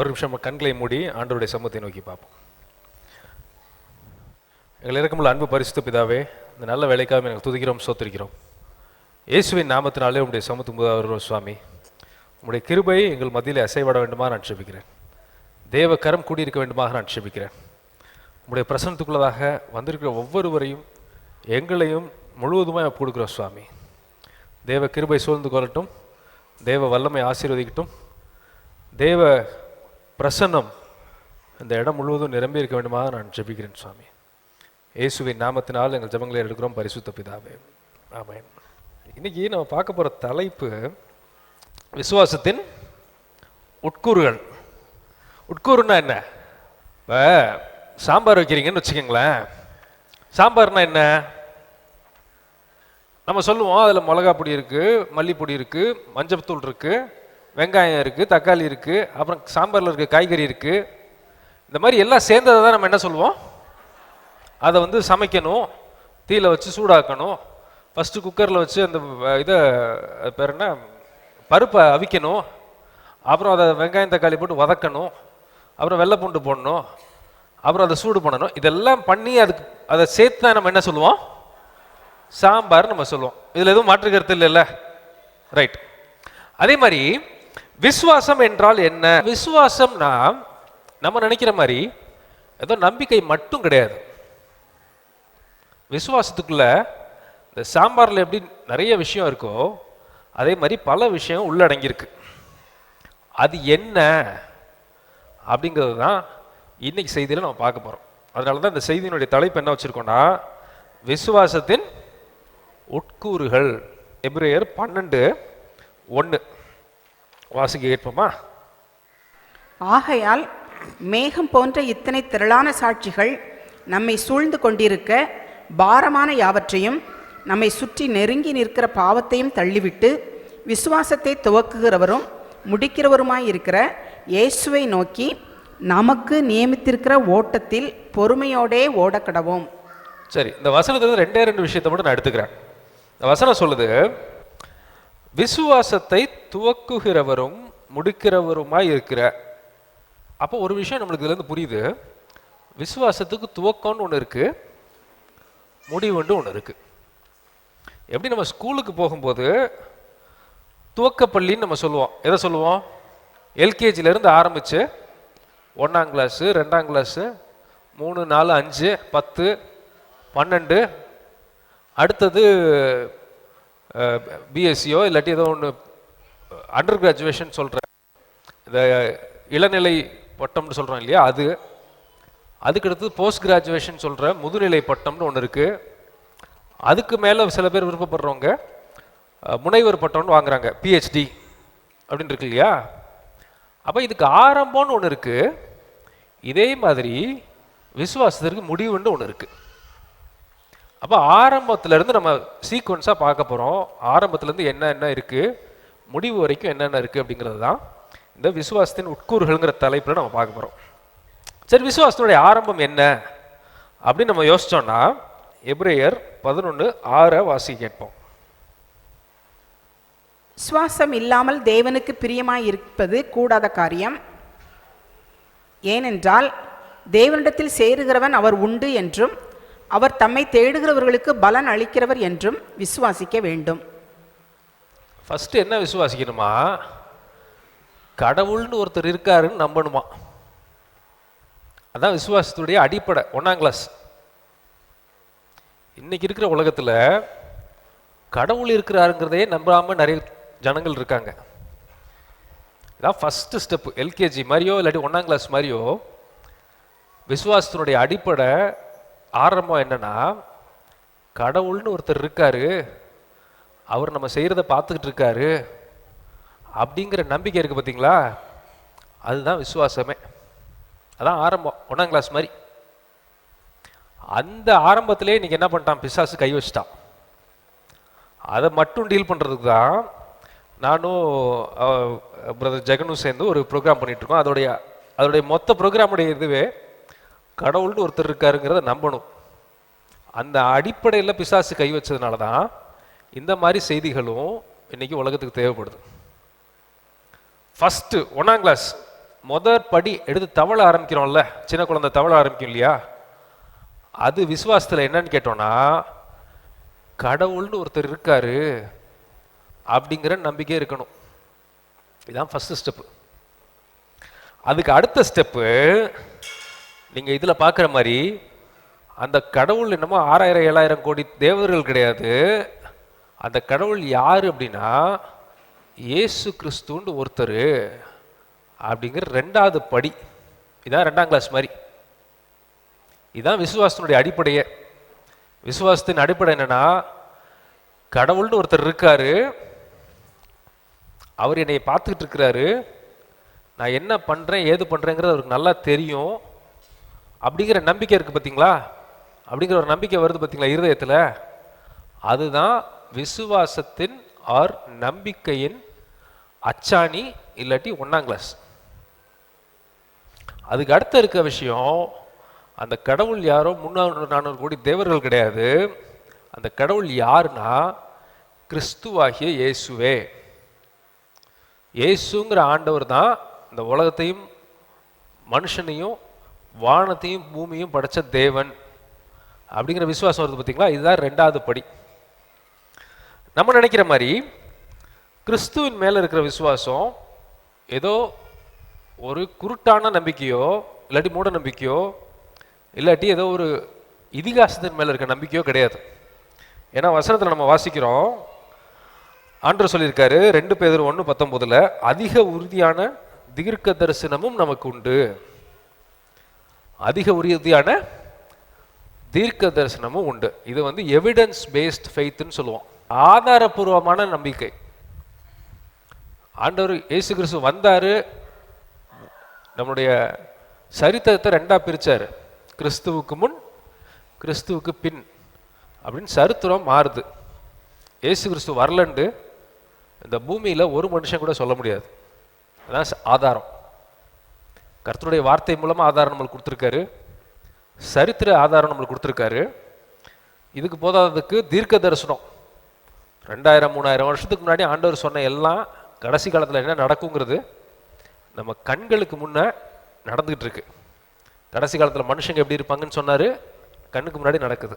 ஒரு நிமிஷம் கண்களை மூடி ஆண்டவருடைய சமூகத்தை நோக்கி பார்ப்போம். எங்கள் இறக்கமுள்ள அன்பு பரிசுத்த பிதாவே, இந்த நல்ல வேலைக்காக எங்கள் துதிக்கிறோம், சோத்திருக்கிறோம். இயேசுவின் நாமத்தினாலே உங்களுடைய சமூகத்துக்கு வருகிறோம் சுவாமி. உங்களுடைய கிருபை எங்கள் மத்தியில் அசைவாட வேண்டுமா நான் ஜெபிக்கிறேன். தேவ கரம் கூடியிருக்க வேண்டுமாக நான் ஜெபிக்கிறேன். உங்களுடைய பிரசன்னத்துக்குள்ளதாக வந்திருக்கிற ஒவ்வொருவரையும் எங்களையும் முழுவதுமாக கொடுக்குறோம் சுவாமி. தேவ கிருபை சூழ்ந்து கொள்ளட்டும், தேவ வல்லமை ஆசீர்வதிக்கட்டும், தேவ பிரசன்னம் இந்த இடம் முழுவதும் நிரம்பி இருக்க வேண்டுமாக நான் ஜெபிக்கிறேன் சுவாமி. இயேசுவின் நாமத்தினால் எங்கள் ஜெபங்களை எடுக்கிறோம் பரிசுத்த பிதாவே, ஆமென். இன்னைக்கு நம்ம பார்க்க போகிற தலைப்பு விசுவாசத்தின் உட்கூறுகள். உட்கூறுனா என்ன? இப்போ சாம்பார் வைக்கிறீங்கன்னு வச்சுக்கோங்களேன். சாம்பார்னா என்ன? நம்ம சொல்லுவோம் அதில் மிளகா பொடி இருக்குது, மல்லிப்பொடி இருக்குது, மஞ்சள் இருக்குது, வெங்காயம் இருக்குது, தக்காளி இருக்குது, அப்புறம் சாம்பாரில் இருக்க காய்கறி இருக்குது. இந்த மாதிரி எல்லாம் சேர்ந்ததை தான் நம்ம என்ன சொல்லுவோம்? அதை சமைக்கணும், தீயில வச்சு சூடாக்கணும், ஃபஸ்ட்டு குக்கரில் வச்சு அந்த இதை பேர் என்ன பருப்பை அவிக்கணும், அப்புறம் அதை வெங்காயம் தக்காளி போட்டு வதக்கணும், அப்புறம் வெள்ளை பூண்டு போடணும், அப்புறம் அதை சூடு பண்ணணும். இதெல்லாம் பண்ணி அதை சேர்த்து தான் நம்ம என்ன சொல்லுவோம்? சாம்பார் நம்ம சொல்லுவோம். இதில் எதுவும் மாற்று கருத்து இல்லைல்ல? ரைட். அதே மாதிரி விசுவாசம் என்றால் என்ன? விசுவாசம்னா நம்ம நினைக்கிற மாதிரி ஏதோ நம்பிக்கை மட்டும் கிடையாது. விசுவாசத்துக்குள்ள இந்த சாம்பாரில் எப்படி நிறைய விஷயம் இருக்கோ அதே மாதிரி பல விஷயம் உள்ளடங்கியிருக்கு. அது என்ன அப்படிங்கிறது தான் இன்னைக்கு செய்தியில் நம்ம பார்க்க போகிறோம். அதனால தான் இந்த செய்தியினுடைய தலைப்பு என்ன வச்சுருக்கோன்னா, விசுவாசத்தின் உட்கூறுகள். எபிரேயர் 12:1 வாசிக்க கேட்போமா? ஆகையால் மேகம் போன்ற இத்தனை திரளான சாட்சிகள் நம்மை சூழ்ந்து கொண்டிருக்க, பாரமான யாவற்றையும் நம்மை சுற்றி நெருங்கி நிற்கிற பாவத்தையும் தள்ளிவிட்டு விசுவாசத்தை துவக்குகிறவரும் முடிக்கிறவருமாயிருக்கிற இயேசுவை நோக்கி நமக்கு நியமித்திருக்கிற ஓட்டத்தில் பொறுமையோடே ஓடக்கடவோம். சரி, இந்த வசனத்துல ரெண்டு விஷயத்தை மட்டும் நான் எடுத்துக்கிறேன். இந்த வசனம் சொல்லுது, விசுவாசத்தை துவக்குகிறவரும் முடிக்கிறவருமாய் இருக்கிற. அப்போ ஒரு விஷயம் நம்மளுக்கு இதுலேருந்து புரியுது. விசுவாசத்துக்கு துவக்கம்னு ஒன்று இருக்கு, முடிவுண்டு ஒன்று இருக்கு. எப்படி நம்ம ஸ்கூலுக்கு போகும்போது துவக்கப்பள்ளின்னு நம்ம சொல்லுவோம். எதை சொல்லுவோம்? எல்கேஜிலேருந்து ஆரம்பித்து 1ஆம் கிளாஸு, 2ஆம் கிளாஸு, 3, 4, 5, 10, 12, அடுத்தது பிஎஸ்சியோ இல்லாட்டி ஏதோ ஒன்று அண்டர் கிராஜுவேஷன் சொல்கிற இந்த இளநிலை பட்டம்னு சொல்கிறோம் இல்லையா, அதுக்கடுத்து போஸ்ட் கிராஜுவேஷன் சொல்கிற முதுநிலை பட்டம்னு ஒன்று இருக்குது. அதுக்கு மேலே சில பேர் விருப்பப்படுறவங்க முனைவர் பட்டம்னு வாங்குறாங்க, பிஹெச்டி அப்படின்னு இருக்கு இல்லையா. அப்போ இதுக்கு ஆரம்பம்னு ஒன்று இருக்குது. இதே மாதிரி விசுவாசத்திற்கு முடிவுன்னு ஒன்று இருக்குது. அப்போ ஆரம்பத்திலேருந்து நம்ம சீக்வன்ஸாக பார்க்க போகிறோம். ஆரம்பத்துலேருந்து என்ன இருக்குது, முடிவு வரைக்கும் என்னென்ன இருக்குது அப்படிங்கிறது தான் இந்த விசுவாசத்தின் உட்கூறுகள்ங்கிற தலைப்பில் நம்ம பார்க்க போகிறோம். சரி, விசுவாசத்தினுடைய ஆரம்பம் என்ன அப்படின்னு நம்ம யோசிச்சோம்னா, எபிரேயர் 11:6 வாசிக்க கேட்போம். விசுவாசம் இல்லாமல் தேவனுக்கு பிரியமாய் இருப்பது கூடாத காரியம். ஏனென்றால் தேவனிடத்தில் சேருகிறவன் அவர் உண்டு என்றும் அவர் தம்மை தேடுகிறவர்களுக்கு பலன் அளிக்கிறவர் என்றும் விசுவாசிக்க வேண்டும். ஃபர்ஸ்ட் என்ன விசுவாசிக்கணுமா? கடவுள்னு ஒருத்தர் இருக்காருன்னு நம்பணுமா. அதான் விசுவாசத்துடைய அடிப்படை. 1ஆம் கிளாஸ். இன்னைக்கு இருக்கிற உலகத்தில் கடவுள் இருக்கிறாருங்கிறதே நம்பாமல் நிறைய ஜனங்கள் இருக்காங்க. இதான் ஃபஸ்ட்டு ஸ்டெப்பு. எல்கேஜி மாதிரியோ இல்லாட்டி 1ஆம் கிளாஸ் மாதிரியோ விசுவாசத்தினுடைய அடிப்படை ஆரம்பம் என்னன்னா, கடவுள்னு ஒருத்தர் இருக்காரு, அவர் நம்ம செய்கிறத பார்த்துக்கிட்டு இருக்காரு அப்படிங்கிற நம்பிக்கை இருக்குது பார்த்தீங்களா, அதுதான் விசுவாசமே. அதான் ஆரம்பம். 1ஆம் கிளாஸ் மாதிரி. அந்த ஆரம்பத்திலே இன்னைக்கு என்ன பண்ணிட்டான்? பிசாசு கை வச்சிட்டான். அதை மட்டும் டீல் பண்ணுறதுக்கு தான் நானும் பிரதர் ஜெகனும் சேர்ந்து ஒரு ப்ரோக்ராம் பண்ணிகிட்ருக்கோம். அதோடைய மொத்த ப்ரோக்ராமுடைய இதுவே கடவுள்னு ஒருத்தர் இருக்காருங்கிறத நம்பணும். அந்த அடிப்படையில் பிசாசு கை வச்சதுனால தான் இந்த மாதிரி செய்திகளும் இன்னைக்கு உலகத்துக்கு தேவைப்படுது. ஃபஸ்ட்டு 1ஆம் கிளாஸ் முதற் படி எடுத்து தவள ஆரம்பிக்கிறோம்ல, சின்ன குழந்தை தவள ஆரம்பிக்கும் இல்லையா, அது விசுவாசத்தில் என்னன்னு கேட்டோம்னா, கடவுள்னு ஒருத்தர் இருக்காரு அப்படிங்கிற நம்பிக்கை இருக்கணும். இதுதான் ஃபர்ஸ்ட் ஸ்டெப்பு. அதுக்கு அடுத்த ஸ்டெப்பு, நீங்க இதுல பார்க்குற மாதிரி அந்த கடவுள் என்னமோ 6000-7000 கோடி தேவர்கள் கிடையாது. அந்த கடவுள் யாரு அப்படின்னா இயேசு கிறிஸ்துன்னு ஒருத்தர் அப்படிங்கிற ரெண்டாவது படி. இதான் 2ஆம் கிளாஸ் மாதிரி. இதுதான் விசுவாசத்தினுடைய அடிப்படையே. விசுவாசத்தின் அடிப்படை என்னன்னா, கடவுள்னு ஒருத்தர் இருக்காரு, அவர் என்னை பார்த்துக்கிட்டு இருக்கிறாரு, நான் என்ன பண்றேன் ஏது பண்றேங்கிறது அவருக்கு நல்லா தெரியும் அப்படிங்கிற நம்பிக்கை இருக்கு பார்த்தீங்களா. அப்படிங்கிற ஒரு நம்பிக்கை வருது பார்த்தீங்களா இருதயத்தில். அதுதான் விசுவாசத்தின் ஆர் நம்பிக்கையின் அச்சாணி, இல்லாட்டி 1ஆம் கிளாஸ். அதுக்கு அடுத்த இருக்க விஷயம், அந்த கடவுள் யாரோ 300-400 கோடி தேவர்கள் கிடையாது. அந்த கடவுள் யாருன்னா கிறிஸ்துவாகிய இயேசுவே. இயேசுங்கிற ஆண்டவர் தான் இந்த உலகத்தையும் மனுஷனையும் வானத்தையும் பூமியும் படைச்ச தேவன் அப்படிங்கிற விசுவாசம் வருது பார்த்தீங்களா. இதுதான் 2ஆவது படி. நம்ம நினைக்கிற மாதிரி கிறிஸ்துவின் மேல இருக்கிற விசுவாசம் ஏதோ ஒரு குருட்டான நம்பிக்கையோ இல்லாட்டி மூட நம்பிக்கையோ இல்லாட்டி ஏதோ ஒரு இதிகாசத்தின் மேல இருக்க நம்பிக்கையோ கிடையாது. ஏன்னா வசனத்தில் நம்ம வாசிக்கிறோம், ஆண்டவர் சொல்லியிருக்காரு 2 பேதுரு 1:19, அதிக உறுதியான தீர்க்க தரிசனமும் நமக்கு உண்டு. அதிக உறுதியான தீர்க்க தரிசனமும் உண்டு. இது வந்து எவிடன்ஸ் பேஸ்ட் ஃபெய்த்னு சொல்லுவோம், ஆதாரபூர்வமான நம்பிக்கை. ஆண்டவர் இயேசு கிறிஸ்து வந்தாரு, நம்முடைய சரித்திரத்தை 2ஆ பிரிச்சாரு, கிறிஸ்துவுக்கு முன் கிறிஸ்துவுக்கு பின் அப்படின்னு சரித்திரம் மாறுது. இயேசு கிறிஸ்து வரலண்டு இந்த பூமியில ஒரு மனுஷன் கூட சொல்ல முடியாது. அதான் ஆதாரம். கர்த்தருடைய வார்த்தை மூலமா ஆதாரம் நம்மளுக்கு கொடுத்துருக்காரு, சரித்திர ஆதாரம் நம்மளுக்கு கொடுத்துருக்காரு. இதுக்கு போதாததுக்கு தீர்க்க தரிசனம் 2000-3000 வருஷத்துக்கு முன்னாடி ஆண்டவர் சொன்ன எல்லாம் கடைசி காலத்தில் என்ன நடக்குங்கிறது நம்ம கண்களுக்கு முன்ன நடந்துகிட்டு இருக்கு. கடைசி காலத்தில் மனுஷங்க எப்படி இருப்பாங்கன்னு சொன்னாரு, கண்ணுக்கு முன்னாடி நடக்குது.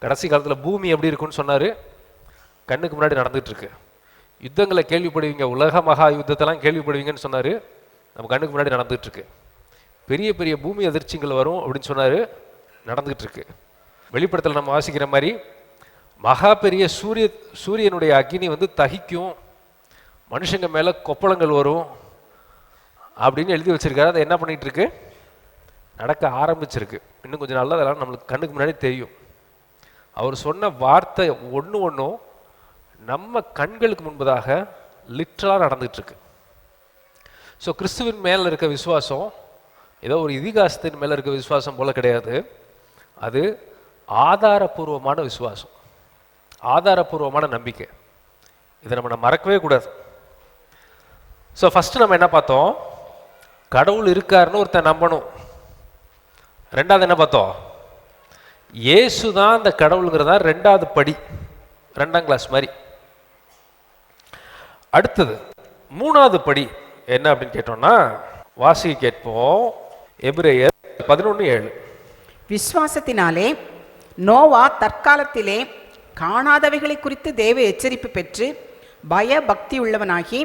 கடைசி காலத்தில் பூமி எப்படி இருக்குன்னு சொன்னாரு, கண்ணுக்கு முன்னாடி நடந்துட்டு இருக்கு. யுத்தங்களை கேள்விப்படுவீங்க, உலக மகா யுத்தத்தெல்லாம் கேள்விப்படுவீங்கன்னு சொன்னாரு, நம்ம கண்ணுக்கு முன்னாடி நடந்துட்டு இருக்கு. பெரிய பெரிய பூமி அதிர்ச்சிகள் வரும் அப்படின்னு சொன்னாரு, நடந்துகிட்டு இருக்கு. வெளிப்படத்தில் நம்ம வாசிக்கிற மாதிரி மகா பெரிய சூரியனுடைய அக்னி வந்து தகிக்கும், மனுஷங்க மேல கொப்பளங்கள் வரும் அப்படின்னு எழுதி வச்சிருக்காரு. அதை என்ன பண்ணிட்டு இருக்கு, நடக்க ஆரம்பிச்சிருக்கு. இன்னும் கொஞ்சம் நாள்ல அதெல்லாம் நம்மளுக்கு கண்ணுக்கு முன்னாடி தெரியும். அவர் சொன்ன வார்த்தை ஒன்றும் நம்ம கண்களுக்கு முன்பதாக லிட்டரலாக நடந்துட்டு இருக்கு. ஸோ கிறிஸ்துவின் மேல இருக்க விசுவாசம் ஏதோ ஒரு இதிகாசத்தின் மேல இருக்க விசுவாசம் போல கிடையாது. அது ஆதாரபூர்வமான விசுவாசம், ஆதாரபூர்வமான நம்பிக்கை. இதை நம்ம மறக்கவே கூடாது. ஸோ ஃபர்ஸ்ட் நம்ம என்ன பார்த்தோம், கடவுள் இருக்காருன்னு ஒருத்தன் நம்பணும். 2வது என்ன பார்த்தோம், இயேசு தான் அந்த கடவுளுங்கிறதா 2ஆவது படி, 2ஆம் கிளாஸ் மாதிரி. அடுத்தது 3ஆவது படி என்ன அப்படின்னு கேட்டோம்னா, வாசிக்க கேட்போம், எபிரேயர் 11:7. விசுவாசத்தினாலே நோவா தற்காலத்திலே காணாதவைகளை குறித்து தேவ எச்சரிப்பு பெற்று பய பக்தி உள்ளவனாகி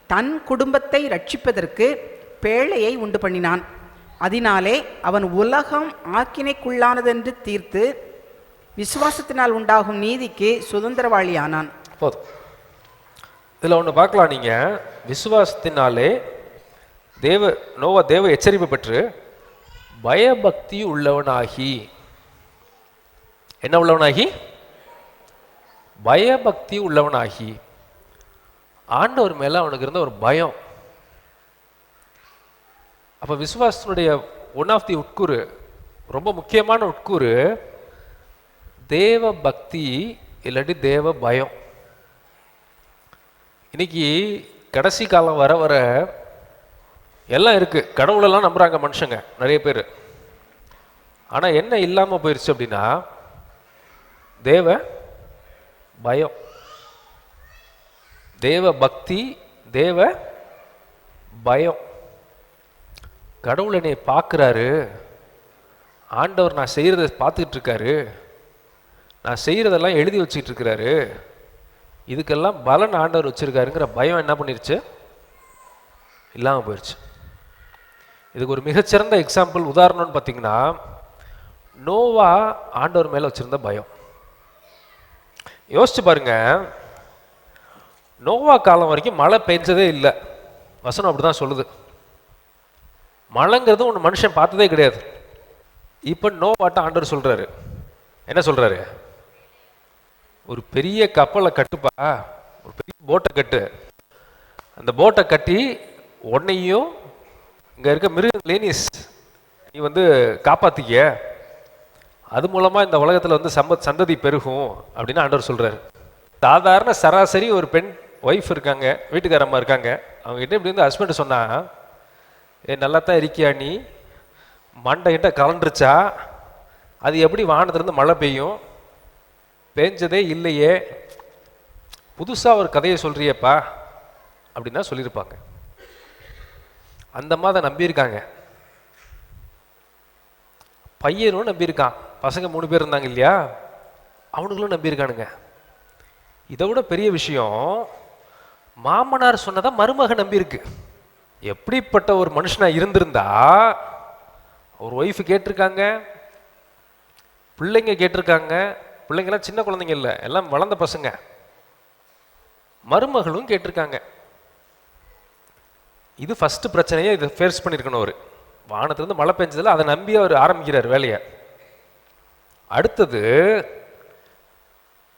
தன் குடும்பத்தை ரட்சிப்பதற்கு பேழையை உண்டு பண்ணினான். அதனாலே அவன் உலகம் ஆக்கினைக்குள்ளானதென்று தீர்த்து விசுவாசத்தினால் உண்டாகும் நீதிக்கு சுதந்திரவாளியானான். போதும். இதில் ஒன்று பார்க்கலாம், நீங்க விசுவாசத்தினாலே நோவா தேவ எச்சரிப்பு பெற்று பயபக்தி உள்ளவனாகி, என்ன உள்ளவனாகி, பயபக்தி உள்ளவனாகி, ஆண்டவர் மேல அவனுக்கு இருந்த ஒரு பயம். அப்ப விசுவாசத்தினுடைய ஒன் ஆஃப் தி உட்கூறு, ரொம்ப முக்கியமான உட்கூறு தேவ பக்தி இல்லாட்டி தேவ பயம். இன்னைக்கு கடைசி காலம் வர வர எல்லாம் இருக்கு, கடவுளெல்லாம் நம்புறாங்க மனுஷங்க நிறைய பேர். ஆனா என்ன இல்லாம போயிருச்சு அப்படின்னா தேவ பயம், தேவ பக்தி, தேவ பயம். கடவுள் என்னை பார்க்குறாரு, ஆண்டவர் நான் செய்கிறத பார்த்துக்கிட்டு இருக்காரு, நான் செய்கிறதெல்லாம் எழுதி வச்சுக்கிட்டு இருக்கிறாரு, இதுக்கெல்லாம் பலன் ஆண்டவர் வச்சுருக்காருங்கிற பயம் என்ன பண்ணிருச்சு? இல்லாமல் போயிடுச்சு. இதுக்கு ஒரு மிகச்சிறந்த எக்ஸாம்பிள் உதாரணம்னு பார்த்தீங்கன்னா, நோவா ஆண்டவர் மேலே வச்சுருந்த பயம். யோசிச்சு பாருங்க, நோவா காலம் வரைக்கும் மழை பெஞ்சதே இல்லை. வசனம் அப்படி தான் சொல்லுது. மழைங்கிறது ஒன்று மனுஷன் பார்த்ததே கிடையாது. இப்போ நோவாட்ட ஆண்டவர் சொல்கிறாரு, என்ன சொல்கிறாரு? ஒரு பெரிய கப்பலை கட்டுப்பா, ஒரு பெரிய போட்டை கட்டு, அந்த போட்டை கட்டி உன்னையும் இங்கே இருக்க மிருகங்களையும் நீ காப்பாற்றிக்க, அது மூலமாக இந்த உலகத்தில் சந்ததி பெருகும் அப்படின்னு ஆண்டவர் சொல்கிறாரு. சாதாரண சராசரி ஒரு பெண் ஒய்ஃப் இருக்காங்க, வீட்டுக்காரம்மா இருக்காங்க, அவங்ககிட்ட இப்படி ஹஸ்பண்ட் சொன்னா, நல்லா தான் இருக்கியா, நீ மண்டை கிட்ட கலண்டுருச்சா, அது எப்படி வானத்திலிருந்து மழை பெய்யும், பேஞ்சதே இல்லையே, புதுசாக ஒரு கதையை சொல்றியப்பா அப்படின்னா சொல்லியிருப்பாங்க. அந்த மாதிரி நம்பியிருக்காங்க. பையனும் நம்பியிருக்கான், பசங்க 3 பேர் இருந்தாங்க இல்லையா, அவனுங்களும் நம்பியிருக்கானுங்க. இதை விட பெரிய விஷயம், மாமனார் சொன்னதை மருமக நம்பியிருக்கு. எப்படிப்பட்ட ஒரு மனுஷனா இருந்திருந்தா, ஒரு ஒய்ஃபு கேட்டிருக்காங்க, பிள்ளைங்க கேட்டிருக்காங்க, பிள்ளைங்கெல்லாம் சின்ன குழந்தைங்க இல்லை, எல்லாம் வளர்ந்த பசங்க, மருமகளும் கேட்டிருக்காங்க. இது ஃபர்ஸ்ட் பிரச்சனையே இதை ஃபேஸ் பண்ணியிருக்கணும். அவர் வானத்திலிருந்து மழை பெஞ்சதில் அதை நம்பி அவர் ஆரம்பிக்கிறார் வேலையை. அடுத்தது,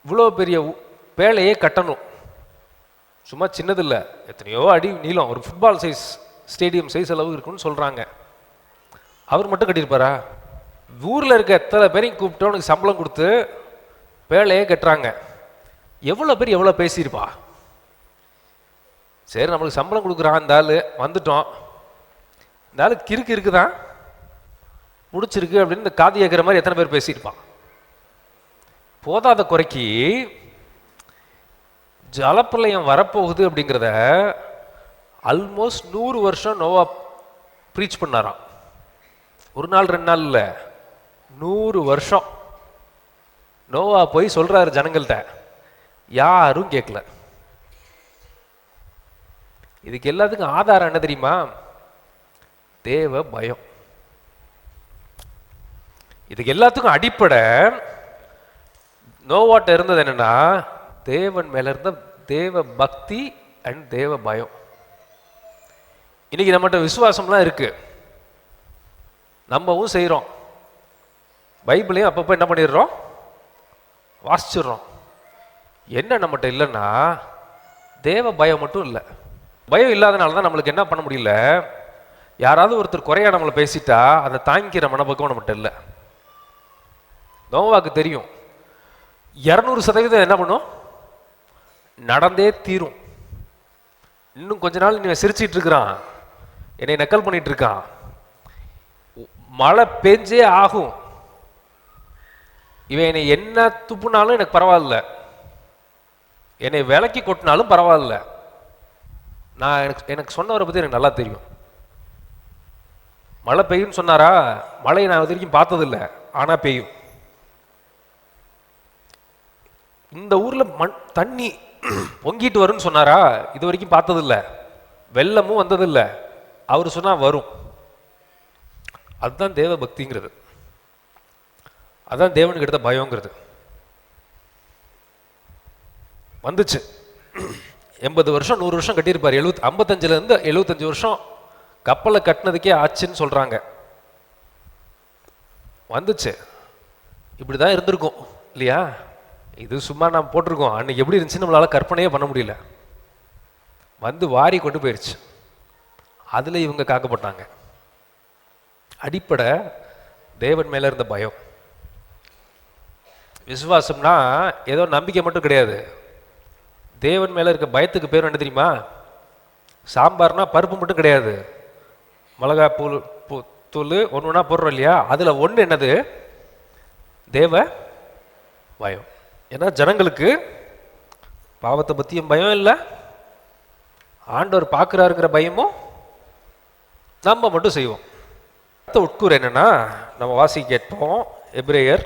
இவ்வளோ பெரிய வேலையே கட்டணும், சும்மா சின்னதில்லை, எத்தனையோ அடி நீளம், ஒரு ஃபுட்பால் சைஸ் ஸ்டேடியம் சைஸ் அளவு இருக்குன்னு சொல்கிறாங்க. அவர் மட்டும் கட்டியிருப்பாரா? ஊரில் இருக்க எத்தனை பேரையும் கூப்பிட்டு அவனுக்கு சம்பளம் கொடுத்து வேலையே கட்டுறாங்க. எவ்வளோ பேர் எவ்வளோ பேசியிருப்பா? சரி, நம்மளுக்கு சம்பளம் கொடுக்குறான் இந்த ஆள், வந்துட்டோம், இந்த ஆள் கிறுக்கு இருக்குதான், முடிச்சிருக்கு அப்படின்னு இந்த காது கேட்குற மாதிரி எத்தனை பேர் பேசியிருப்பான்? போதாத குறைக்கு ஜலப்பிரளயம் வரப்போகுது அப்படிங்கிறத ஆல்மோஸ்ட் 100 வருஷம் நோவா ப்ரீச் பண்ணாராம். ஒரு நாள் 2 நாள் இல்லை, 100 வருஷம் நோவா போய் சொல்றாரு ஜனங்கள்கிட்ட, யாரும் கேட்கல. இதுக்கு எல்லாத்துக்கும் ஆதாரம் என்ன தெரியுமா? தேவ பயம். இதுக்கு எல்லாத்துக்கும் அடிப்படை நோவாட்ட இருந்தது என்னன்னா, தேவன் மேல இருந்த தேவ பக்தி அண்ட் தேவ பயம். இன்னைக்கு நம்மகிட்ட விசுவாசம்லாம் இருக்கு, நம்பவும் செய்கிறோம், பைபிளையும் அப்பப்போ என்ன பண்ணிடுறோம், வாசிச்சிடுறோம். என்ன நம்மகிட்ட இல்லைன்னா தேவ பயம் மட்டும் இல்லை. பயம் இல்லாதனால தான் நம்மளுக்கு என்ன பண்ண முடியல, யாராவது ஒருத்தர் குறையா நம்மளை பேசிட்டா அதை தாங்கிக்கிற மனப்பக்கம் நம்மகிட்ட இல்லை. நோவாக்கு தெரியும் 200% என்ன பண்ணும், நடந்தே தீரும். இன்னும் கொஞ்ச நாள் இவன் சிரிச்சிட்டு இருக்கிறான், என்னை நக்கல் பண்ணிட்டு இருக்கான், மழை பெஞ்சே ஆகும், இவன் என்னை என்ன துப்புனாலும் எனக்கு பரவாயில்ல, என்னை விலக்கி கொட்டினாலும் பரவாயில்ல, நான் எனக்கு சொன்னவரை பற்றி எனக்கு நல்லா தெரியும். மழை பெய்யும்னு சொன்னாரா? மழையை நான் இது வரைக்கும் பார்த்ததில்ல, ஆனால் பெய்யும். இந்த ஊரில் தண்ணி பொங்கிட்டு வரும்னு சொன்னாரா? இது வரைக்கும் பார்த்ததில்ல, வெள்ளமும் வந்ததில்லை, அவர் சொன்னா வரும். அதுதான் தேவ பக்திங்கிறது, அதான் தேவனுக்கு எடுத்த பயங்கிறது. வந்துச்சு 80 வருஷம் 100 வருஷம் கட்டியிருப்பார். 55லேருந்து 75 வருஷம் கப்பலை கட்டினதுக்கே ஆச்சுன்னு சொல்றாங்க. வந்துச்சு, இப்படிதான் இருந்திருக்கும் இல்லையா? இது சும்மா நாம் போட்டிருக்கோம், அன்னைக்கு எப்படி இருந்துச்சுன்னு நம்மளால கற்பனையே பண்ண முடியல. வந்து வாரி கொண்டு போயிடுச்சு, அதுல இவங்க காக்கப்பட்டாங்க. அடிப்படை தேவன் மேல இருந்த பயம். விசுவாசம்னா ஏதோ நம்பிக்கை மட்டும் கிடையாது, தேவன் மேல இருக்க பயத்துக்கு பேர் என்ன தெரியுமா? சாம்பார்னா பருப்பு மட்டும் கிடையாது, மிளகா தூள் ஒன்று போடுறோம் இல்லையா, அதுல ஒன்று என்னது? தேவ பயம். ஏன்னா ஜனங்களுக்கு பாவத்தை பத்தியும் பயம் இல்லை, ஆண்டவர் பார்க்கிறாருங்கிற பயமும் நம்ம மட்டும் செய்வோம். அடுத்த உட்கூறு என்னன்னா, நம்ம வாசி கேட்போம். எபிரேயர்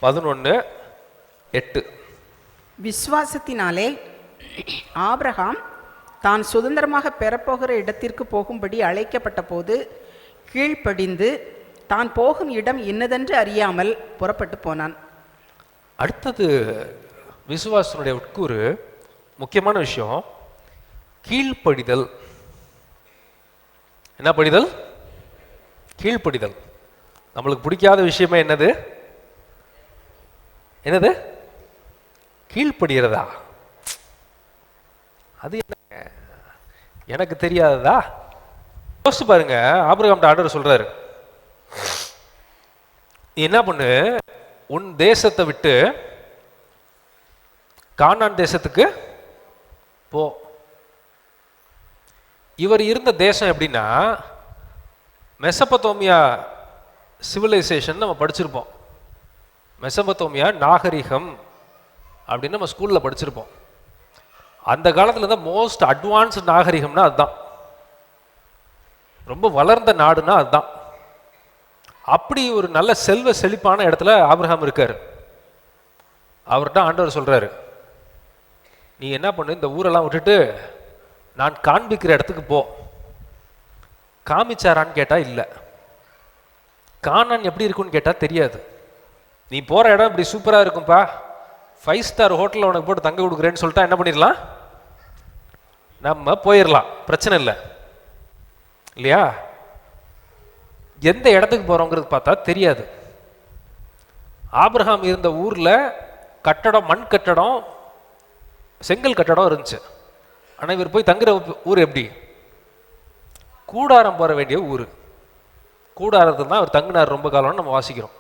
11:8. விசுவாசத்தினாலே ஆபிரகாம் தான் சுதந்திரமாக பெறப்போகிற இடத்திற்கு போகும்படி அழைக்கப்பட்ட போது கீழ்ப்படிந்து தான் போகும் இடம் இன்னதென்று அறியாமல் புறப்பட்டு போனான். அடுத்தது விசுவாசனுடைய உட்கூறு, முக்கியமான விஷயம், கீழ்ப்படிதல். என்ன படிதல்? கீழ்ப்படிதல். நம்மளுக்கு பிடிக்காத விஷயமே என்னது? என்னது? கீழ்ப்படுகிறதா? அது என்ன எனக்கு தெரியாததா? யோசிச்சு பாருங்க. ஆபிரகாம் ஆண்டவர் சொல்றாரு, நீ என்ன பண்ணு, உன் தேசத்தை விட்டு கானான் தேசத்துக்கு போ. இவர் இருந்த தேசம் எப்படின்னா, மெசபத்தோமியா சிவிலைசேஷன் நம்ம படிச்சிருப்போம். மெசபத்தோமியா நாகரிகம் அப்படின்னு நம்ம ஸ்கூலில் படிச்சிருப்போம். அந்த காலத்தில் தான் மோஸ்ட் அட்வான்ஸ்டு நாகரிகம்னா அதுதான், ரொம்ப வளர்ந்த நாடுனா அதுதான். அப்படி ஒரு நல்ல செல்வ செழிப்பான இடத்துல ஆபிரகாம் இருக்காரு. அவர்கிட்ட ஆண்டவர் சொல்றாரு, நீ என்ன பண்ணு, இந்த ஊரெல்லாம் விட்டுட்டு நான் காண்பிக்கிற இடத்துக்கு போ. காமிச்சாரான்னு கேட்டா இல்லை. கானான் எப்படி இருக்குன்னு கேட்டா தெரியாது. நீ போற இடம் இப்படி சூப்பரா இருக்கும்பா, 5 ஸ்டார் ஹோட்டலில் உனக்கு போட்டு தங்க கொடுக்குறேன்னு சொல்லிட்டா என்ன பண்ணிடலாம், நம்ம போயிடலாம், பிரச்சனை இல்லை இல்லையா? எந்த இடத்துக்கு போறோங்கிறது பார்த்தா தெரியாது. ஆபிரகாம் இருந்த ஊர்ல கட்டடம், மண் கட்டடம், செங்கல் கட்டடம் இருந்துச்சு. ஆனால் இவர் போய் தங்குற ஊர் எப்படி? கூடாரம் போற வேண்டிய ஊர். கூடாரத்தில் தான் அவர் தங்கினார் ரொம்ப காலம்னு நம்ம வாசிக்கிறோம்.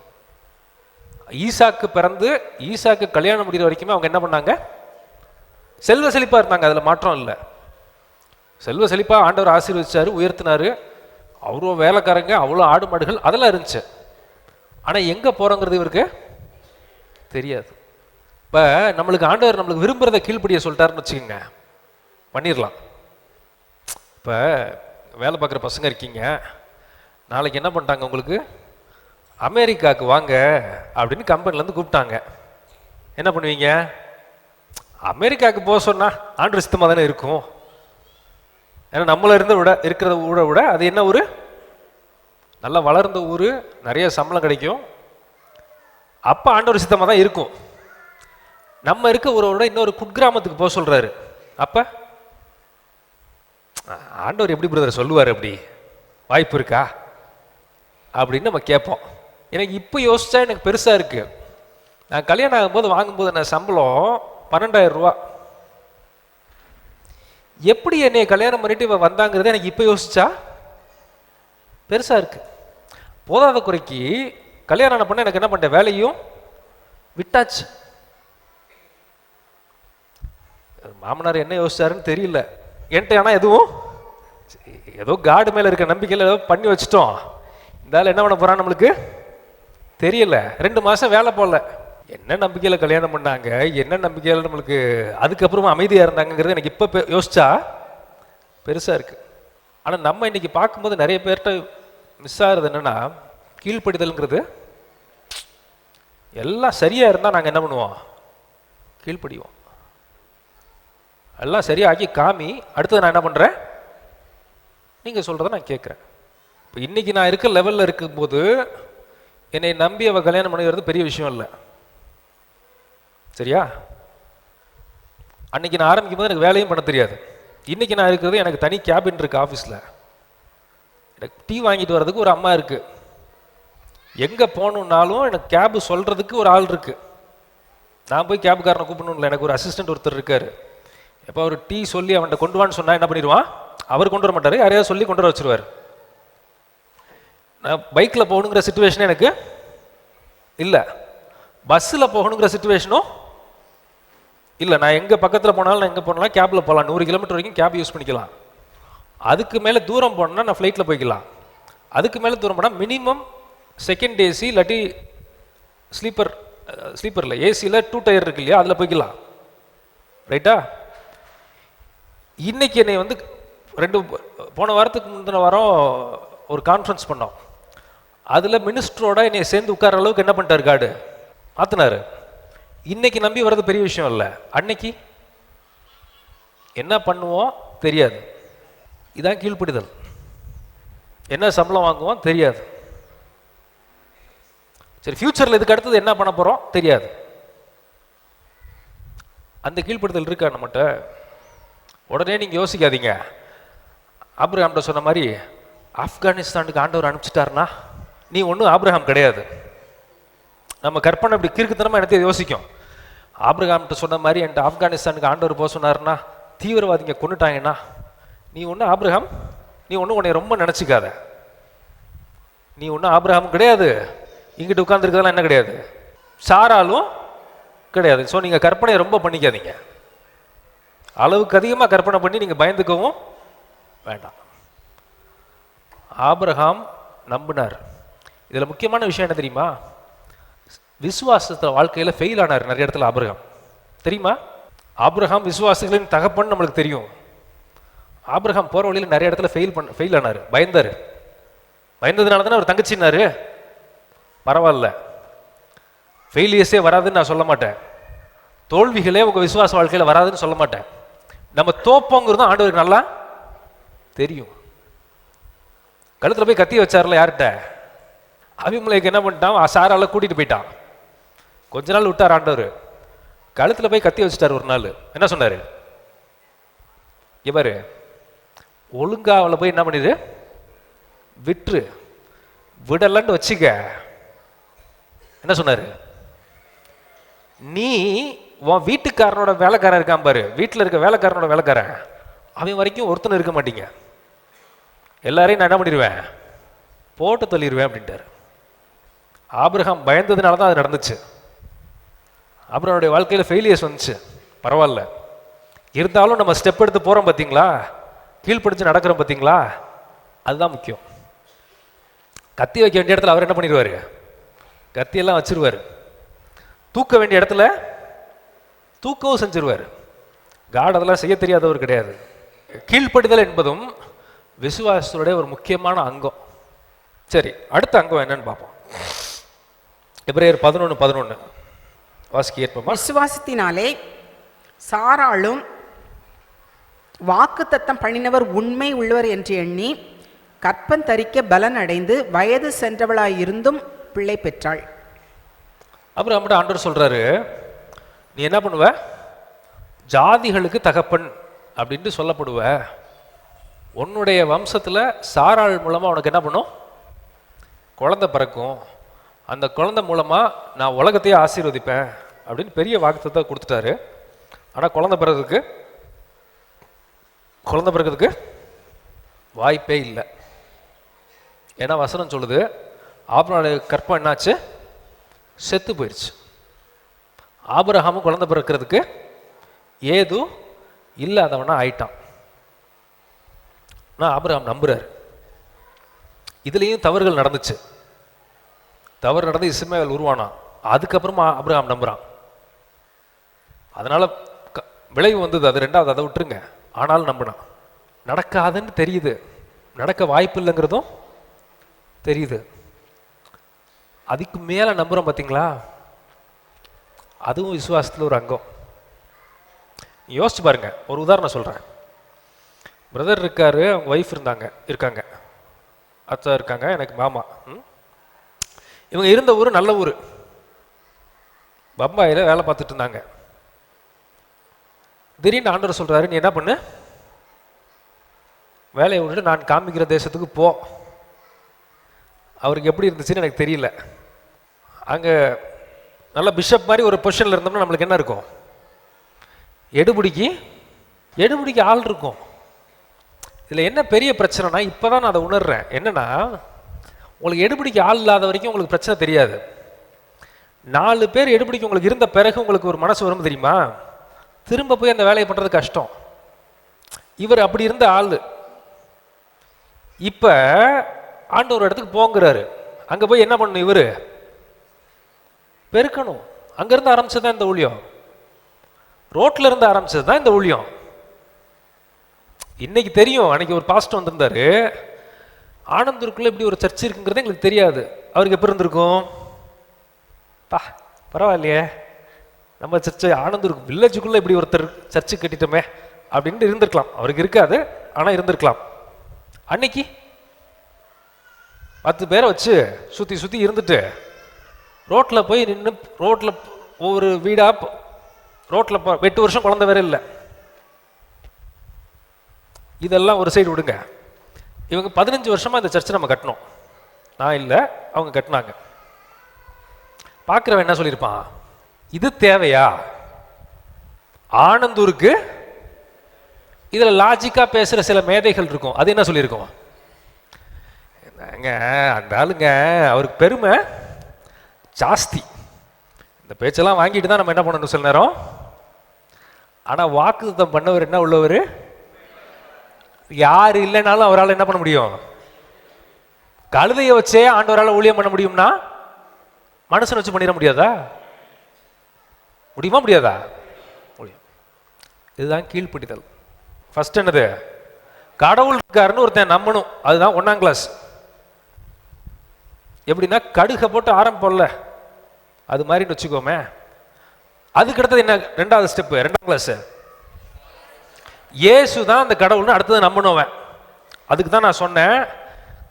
ஈசாக்கு பிறந்து ஈசாக்கு கல்யாணம் முடிகிற வரைக்குமே அவங்க என்ன பண்ணாங்க? செல்வ செழிப்பா இருந்தாங்க, அதில் மாற்றம் இல்லை. செல்வ செழிப்பா ஆண்டவர் ஆசீர்வதிச்சாரு, உயர்த்தினாரு. அவ்வளோ வேலைக்காரங்க, அவ்வளோ ஆடு மாடுகள், அதெல்லாம் இருந்துச்சு. ஆனால் எங்கே போகிறோங்கிறது இவருக்கு தெரியாது. இப்போ நம்மளுக்கு ஆண்டவர் நம்மளுக்கு விரும்புகிறத கீழ்ப்படிய சொல்லிட்டாருன்னு வச்சுக்கோங்க, பண்ணிடலாம். இப்போ வேலை பார்க்குற பசங்க இருக்கீங்க, நாளைக்கு என்ன பண்ணிட்டாங்க, உங்களுக்கு அமெரிக்காவுக்கு வாங்க அப்படின்னு கம்பெனிலேருந்து கூப்பிட்டாங்க. என்ன பண்ணுவீங்க? அமெரிக்காவுக்கு போக சொன்னால் ஆண்டவர் சித்தமாக தானே இருக்கும். ஏன்னா நம்மள இருந்த இருக்கிறத ஊரை விட அது என்ன ஊர்? நல்லா வளர்ந்த ஊர், நிறைய சம்பளம் கிடைக்கும். அப்போ ஆண்டவர் சித்தமாக தான் இருக்கும். நம்ம இருக்க ஊரை விட இன்னொரு குட்கிராமத்துக்கு போக சொல்றாரு. அப்போ ஆண்டவர் எப்படி பிரதர் சொல்லுவார், அப்படி வாய்ப்பு இருக்கா அப்படின்னு நம்ம கேட்போம். எனக்கு இப்போ யோசிச்சா எனக்கு பெருசாக இருக்கு. நான் கல்யாணம் ஆகும்போது வாங்கும்போது நான் சம்பளம் 12,000 ரூபா. எப்படி என்னை கல்யாணம் பண்ணிட்டு இவ வந்தாங்கிறது எனக்கு இப்போ யோசிச்சா பெருசா இருக்கு. போதாத குறைக்கு கல்யாணம் பண்ண எனக்கு என்ன பண்ண, வேலையும் விட்டாச்சு. மாமனார் என்ன யோசிச்சாருன்னு தெரியல என்கிட்ட. ஆனால் எதுவும் ஏதோ காடு மேல இருக்க நம்பிக்கையில் ஏதோ பண்ணி வச்சுட்டோம். இந்த ஆள் என்ன பண்ண போறான் நம்மளுக்கு தெரியல. 2 மாசம் வேலை போடல. என்ன நம்பிக்கையில கல்யாணம் பண்ணாங்க, என்ன நம்பிக்கையில நம்மளுக்கு அதுக்கப்புறமா அமைதியா இருந்தாங்கிறது எனக்கு இப்ப யோசிச்சா பெருசா இருக்கு. ஆனா நம்ம இன்னைக்கு பார்க்கும்போது நிறைய பேர்கிட்ட மிஸ் ஆகுறது என்னன்னா, கீழ்ப்படிதல்ங்கிறது எல்லாம் சரியா இருந்தா நாங்க என்ன பண்ணுவோம், கீழ்ப்படிவோம். எல்லாம் சரியாகி காமி, அடுத்தது நான் என்ன பண்றேன், நீங்க சொல்றத நான் கேட்கிறேன். இப்போ இன்னைக்கு நான் இருக்க லெவல்ல இருக்கும்போது என்னை நம்பி அவ கல்யாணம் பண்ணுறது பெரிய விஷயம் இல்லை, சரியா? அன்னைக்கு நான் ஆரம்பிக்கும் போது எனக்கு வேலையும் பண்ண தெரியாது. இன்னைக்கு நான் இருக்கிறது, எனக்கு தனி கேபின் இருக்கு ஆஃபீஸில். எனக்கு டீ வாங்கிட்டு வர்றதுக்கு ஒரு அம்மா இருக்கு. எங்கே போகணுன்னாலும் எனக்கு கேபு சொல்றதுக்கு ஒரு ஆள் இருக்கு. நான் போய் கேபுக்காரனை கூப்பிடணும் இல்லை, எனக்கு ஒரு அசிஸ்டன்ட் ஒருத்தர் இருக்காரு. எப்போ அவர் டீ சொல்லி அவன்கிட்ட கொண்டு வான்னு சொன்னா என்ன பண்ணிடுவான், அவர் கொண்டு வர மாட்டாரு, யாரையாவது சொல்லி கொண்டு வர வச்சிருவார். நான் பைக்கில் போகணுங்கிற சிச்சுவேஷன் எனக்கு இல்லை, பஸ்ஸில் போகணுங்கிற சிச்சுவேஷனும் இல்லை. நான் எங்கே பக்கத்தில் போனாலும், நான் எங்கே போனாலும் கேபில் போகலாம். 100 கிலோமீட்டர் வரைக்கும் கேப் யூஸ் பண்ணிக்கலாம். அதுக்கு மேலே தூரம் போனோம்னா நான் ஃப்ளைட்டில் போய்க்கலாம். அதுக்கு மேலே தூரம் போனால் மினிமம் செகண்ட் ஏசி இல்லாட்டி ஸ்லீப்பரில் ஏசியில் 2 டயர் இருக்கு இல்லையா, அதில் போய்க்கலாம். ரைட்டா? இன்னைக்கு என்னை வந்து போன வாரத்துக்கு முந்தின வாரம் ஒரு கான்ஃபரன்ஸ் பண்ணோம். அதில் மினிஸ்டரோட என்னை சேர்ந்து உட்கார அளவுக்கு என்ன பண்ணிட்டாரு, காடு மாற்றினாரு. இன்னைக்கு நம்பி வர்றது பெரிய விஷயம் இல்லை, அன்னைக்கு என்ன பண்ணுவோம் தெரியாது. இதான் கீழ்ப்பிடிதல். என்ன சம்பளம் வாங்குவோம் தெரியாது. சரி, ஃபியூச்சரில் இதுக்கு அடுத்தது என்ன பண்ண போகிறோம் தெரியாது. அந்த கீழ்ப்படுதல் இருக்கா நம்மகிட்ட? உடனே நீங்கள் யோசிக்காதீங்க. ஆபிரகாம்கிட்ட சொன்ன மாதிரி ஆப்கானிஸ்தானுக்கு ஆண்டவர் அனுப்பிச்சிட்டாருன்னா நீ ஒன்றும் ஆபிரகாம் கிடையாது. நம்ம கற்பனை இப்படி கிறுக்குத்தனமாக எடுத்து யோசிக்கும். ஆபிரகாம்கிட்ட சொன்ன மாதிரி என்கிட்ட ஆப்கானிஸ்தானுக்கு ஆண்டவர் போக சொன்னாருன்னா, தீவிரவாதிங்க கொண்டுட்டாங்கன்னா நீ ஒன்றும் ஆபிரகாம், நீ ஒன்றும் உன்னை ரொம்ப நினச்சிக்காத. நீ ஒன்றும் ஆபிரகாம் கிடையாது, இங்கிட்டு உட்காந்துருக்கிறதெல்லாம் என்ன கிடையாது, சாராலும் கிடையாது. ஸோ நீங்கள் கற்பனையை ரொம்ப பண்ணிக்காதீங்க. அளவுக்கு அதிகமாக கற்பனை பண்ணி நீங்கள் பயந்துக்கவும் வேண்டாம். ஆபிரகாம் நம்பினார். இதில் முக்கியமான விஷயம் என்ன தெரியுமா? விசுவாசத்தில் வாழ்க்கையில் ஃபெயில் ஆனார் நிறைய இடத்துல ஆபிரகாம். தெரியுமா? ஆபிரகாம் விசுவாசிகளின் தகப்பன் நம்மளுக்கு தெரியும். ஆபிரகாம் போகிற வழியில் நிறைய இடத்துல ஃபெயில் ஆனார், பயந்தார். பயந்ததுனால தானே அவர் தங்கச்சின்னாரு. பரவாயில்ல, ஃபெயிலியர்ஸே வராதுன்னு நான் சொல்ல மாட்டேன், தோல்விகளே உங்கள் விசுவாச வாழ்க்கையில் வராதுன்னு சொல்ல மாட்டேன். நம்ம தோப்போங்கிறதும் ஆண்டவருக்கு நல்லா தெரியும். கழுத்தில் போய் கத்தி வச்சார்ல யார்கிட்ட? அபிமலைக்கு என்ன பண்ணிட்டான், சாரால கூட்டிகிட்டு போயிட்டான். கொஞ்ச நாள் விட்டார் ஆண்டவர். கழுத்தில் போய் கத்தி வச்சுட்டார். ஒரு நாள் என்ன சொன்னார்? இவர் ஒழுங்கா அவளை போய் என்ன பண்ணிடு, விட்டுரு. விடலன்னு வச்சுக்க. என்ன சொன்னாரு? நீ உன் வீட்டுக்காரனோட வேலைக்காரன் இருக்கான் பாரு, வீட்டில் இருக்க வேலைக்காரனோட வேலைக்காரன், அவன் வரைக்கும் ஒருத்தனை இருக்க மாட்டீங்க, எல்லாரையும் நான் என்ன பண்ணிடுவேன், போட்டு தள்ளிடுவேன் அப்படின்ட்டார். ஆபிரகாம் பயந்ததுனால தான் அது நடந்துச்சு. ஆபிரகாமுடைய வாழ்க்கையில் ஃபெயிலியர்ஸ் வந்துச்சு, பரவாயில்ல. இருந்தாலும் நம்ம ஸ்டெப் எடுத்து போகிறோம் பார்த்தீங்களா, கீழ்ப்படிச்சு நடக்கிறோம் பார்த்தீங்களா, அதுதான் முக்கியம். கத்தி வைக்க வேண்டிய இடத்துல அவர் என்ன பண்ணிடுவார், கத்தியெல்லாம் வச்சிருவார். தூக்க வேண்டிய இடத்துல தூக்கவும் செஞ்சிருவார். காட் அதெல்லாம் செய்ய தெரியாதவர் கிடையாது. கீழ்ப்படிதல் என்பதும் விசுவாசத்துடைய ஒரு முக்கியமான அங்கம். சரி, அடுத்த அங்கம் என்னன்னு பார்ப்போம். எபிரேயர் 11:11 வாசிக்க ஏற்பமா? விசுவாசத்தினாலே சாராளும் வாக்குத்தத்தம் பண்ணினவர் உண்மை உள்ளவர் என்று எண்ணி கற்பம் தரிக்க பலன் அடைந்து வயது சென்றவளாயிருந்தும் பிள்ளை பெற்றாள். அப்புறம் நம்மகிட்ட ஆண்டவர் சொல்றாரு, நீ என்ன பண்ணுவ, ஜாதிகளுக்கு தகப்பன் அப்படின்ட்டு சொல்லப்படுவ. உன்னுடைய வம்சத்துல சாராள் மூலமா உனக்கு என்ன பண்ணும், குழந்தை பிறக்கும். அந்த குழந்தை மூலமா நான் உலகத்தையே ஆசீர்வதிப்பேன் அப்படின்னு பெரிய வாக்குத்தத்தை கொடுத்துட்டாரு. ஆனா குழந்தை பிறகுறதுக்கு வாய்ப்பே இல்லை. ஏன்னா வசனம் சொல்லுது, ஆபிரகாமுடைய கற்பம் என்னாச்சு, செத்து போயிடுச்சு. ஆபிரகாமும் குழந்தை பிறக்கிறதுக்கு ஏதோ இல்லாதவனா ஆயிட்டான். நான் ஆபிரகாம் நம்புறாரு. இதுலேயும் தவறுகள் நடந்துச்சு. தவறு நடந்து இஸ்மாயேல் உருவானான். அதுக்கப்புறமா ஆபிரகாம் நம்புறான். அதனால விளைவு வந்தது, அது ரெண்டாவது, அதை விட்டுருங்க. ஆனாலும் நம்பினான். நடக்காதுன்னு தெரியுது, நடக்க வாய்ப்பு இல்லைங்கிறதும் தெரியுது. அதுக்கு மேலே நம்புகிறோம் பார்த்தீங்களா, அதுவும் விசுவாசத்தில் ஒரு அங்கம். யோசிச்சு பாருங்க. ஒரு உதாரணம் சொல்கிறேன். பிரதர் இருக்காரு, அவங்க ஒய்ஃப் இருக்காங்க, அத்தா இருக்காங்க, எனக்கு மாமா. இவங்க இருந்த ஊர் நல்ல ஊர், பம்பாயில் வேலை பார்த்துட்டு இருந்தாங்க. திடீர்னு ஆண்டவர் சொல்கிறாரு, நீ என்ன பண்ணு, வேலையை விட்டுட்டு நான் காமிக்கிற தேசத்துக்கு போ. அவருக்கு எப்படி இருந்துச்சுன்னு எனக்கு தெரியல. அங்கே நல்ல பிஷப் மாதிரி ஒரு பொசிஷனில் இருந்தோம்னா நம்மளுக்கு என்ன இருக்கும், எடுபிடிக்கு ஆள் இருக்கும். இதில் என்ன பெரிய பிரச்சனைனா, இப்போ தான் நான் அதை உணர்றேன். என்னென்னா, உங்களுக்கு எடுபிடிக்க ஆள் இல்லாத வரைக்கும் உங்களுக்கு பிரச்சனை தெரியாது. 4 பேர் எடுபிடிக்க உங்களுக்கு இருந்த பிறகு உங்களுக்கு ஒரு மனசு வரும் தெரியுமா, திரும்ப போய் அந்த வேலையை பண்ணுறது கஷ்டம். இவர் அப்படி இருந்த ஆள். இப்போ ஆண்டு ஒரு இடத்துக்கு போங்கிறாரு. அங்கே போய் என்ன பண்ணணும், இவர் பெருக்கணும். அங்கேருந்து ஆரம்பிச்சது தான் இந்த ஊழியம், ரோட்டில் இருந்து ஆரம்பிச்சது தான் இந்த ஊழியம். இன்னைக்கு தெரியும். அன்னைக்கு ஒரு பாஸ்டர் வந்திருந்தாரு, ஆனந்தூருக்குள்ள இப்படி ஒரு சர்ச் இருக்குங்கிறது எங்களுக்கு தெரியாது. அவருக்கு எப்படி இருந்திருக்கும்? பரவாயில்லையே, நம்ம சர்ச்சு ஆனந்தூருக்கு வில்லேஜுக்குள்ள இப்படி ஒருத்தர் சர்ச்சு கட்டிட்டோமே அப்படின்ட்டு இருந்திருக்கலாம். அவருக்கு இருக்காது, ஆனா இருந்திருக்கலாம். அன்னைக்கு 10 பேரை வச்சு சுத்தி சுத்தி இருந்துட்டு ரோட்ல போய் நின்று ரோட்ல ஒவ்வொரு வீடா ரோட்ல 8 வருஷம் குழந்தை வேற இல்லை. இதெல்லாம் ஒரு சைடு விடுங்க. இவங்க 15 வருஷமா இந்த சர்ச்சை நம்ம கட்டணும். நான் இல்லை, அவங்க கட்டினாங்க. பார்க்குறவன் என்ன சொல்லியிருப்பான்? இது தேவையா? ஆனந்தூருக்கு இதில் லாஜிக்கா பேசுகிற சில மேதைகள் இருக்கும். அது என்ன சொல்லியிருக்கோம்? அந்த ஆளுங்க அவருக்கு பெருமை ஜாஸ்தி, இந்த பேச்செல்லாம் வாங்கிட்டு தான் நம்ம என்ன பண்ணணும் சில நேரம். ஆனால் வாக்குத்தம் பண்ணவர் என்ன உள்ளவர்? யார் இல்லைனாலும் அவரால் என்ன பண்ண முடியும்? கழுதையை வச்சே ஆண்டவரால் ஊழியம் பண்ண முடியும்னா மனுஷன் வச்சு பண்ணிட முடியாதா? முடியுமா? முடியாதா? முடியும். இதுதான் கீழ்ப்படிதல். ஃபர்ஸ்ட் என்னது? கடவுள் இருக்காருன்னு ஒருத்தன் நம்பணும். அதுதான் 1ஆம் கிளாஸ். எப்படின்னா கடுகை போட்டு ஆரம்பிப்போம்ல, அது மாதிரின்னு வச்சுக்கோமே. அதுக்கு அடுத்தது என்ன? 2வது ஸ்டெப், 2ஆம் கிளாஸ். இயேசு தான் அந்த கடவுள்னு அடுத்தது நம்பணும் அவன். அதுக்கு தான் நான் சொன்னேன்,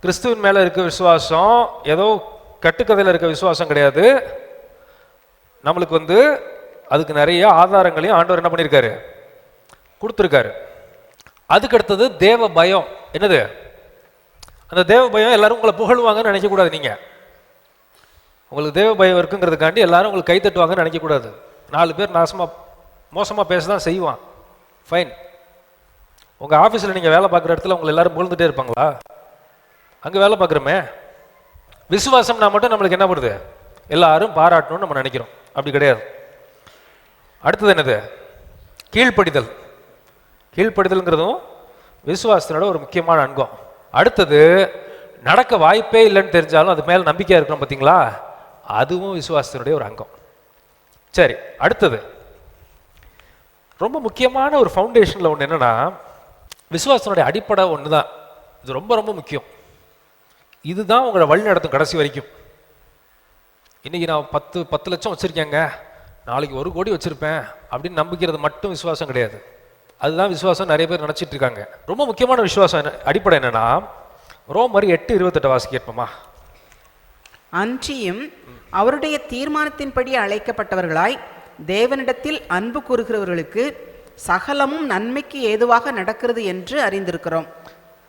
கிறிஸ்துவின் மேல இருக்க விசுவாசம் ஏதோ கட்டுக்கதையில் இருக்க விசுவாசம் கிடையாது. நம்மளுக்கு அதுக்கு நிறைய ஆதாரங்களையும் ஆண்டவர் என்ன பண்ணியிருக்காரு? கொடுத்துருக்காரு. அதுக்கு அடுத்தது தேவ பயம். என்னது அந்த தேவ பயம்? எல்லாரும் உங்களை புகழுவாங்கன்னு நினைக்கக்கூடாது. நீங்க உங்களுக்கு தேவ பயம் இருக்குங்கிறதுக்காண்டி எல்லாரும் உங்களுக்கு கை தட்டுவாங்கன்னு நினைக்கக்கூடாது. 4 பேர் மோசமாக பேச தான் செய்வான், ஃபைன். உங்கள் ஆஃபீஸில் நீங்கள் வேலை பார்க்குற இடத்துல உங்களை எல்லாரும் புகழ்ந்துட்டே இருப்பாங்களா? அங்கே வேலை பார்க்குறோமே. விசுவாசம்னா மட்டும் நம்மளுக்கு என்ன பண்ணுது? எல்லாரும் பாராட்டணும்னு நம்ம நினைக்கிறோம். அப்படி கிடையாது. அடுத்தது என்னது? கீழ்ப்படிதல். கீழ்ப்படிதல்ங்கிறதும் விசுவாசத்தினோட ஒரு முக்கியமான அங்கம். அடுத்தது நடக்க வாய்ப்பே இல்லைன்னு தெரிஞ்சாலும் அது மேலே நம்பிக்கையாக இருக்கணும், பார்த்தீங்களா? அதுவும் விசுவாசத்தினுடைய ஒரு அங்கம். சரி, அடுத்தது ரொம்ப முக்கியமான ஒரு ஃபவுண்டேஷனில் ஒன்று என்னன்னா, விசுவாசத்தினுடைய அடிப்படை ஒன்று தான். இது ரொம்ப ரொம்ப முக்கியம். இதுதான் உங்களை வழி நடத்தும் கடைசி வரைக்கும். இன்னைக்கு நான் 10 லட்சம் வச்சிருக்கேங்க, நாளைக்கு 1 கோடி வச்சிருப்பேன் அப்படின்னு நம்பிக்கிறது மட்டும் விசுவாசம் கிடையாது. அதுதான் விசுவாசம் நிறைய பேர் நினைச்சிட்டு இருக்காங்க. ரொம்ப முக்கியமான விசுவாசம் அடிப்படை என்னன்னா, ரோமர் 8:28 வாசி கேட்போமா? அன்றியும் அவருடைய தீர்மானத்தின்படி அழைக்கப்பட்டவர்களாய் தேவனிடத்தில் அன்பு கூறுகிறவர்களுக்கு சகலமும் நன்மைக்கு ஏதுவாக நடக்கிறது என்று அறிந்திருக்கிறோம்.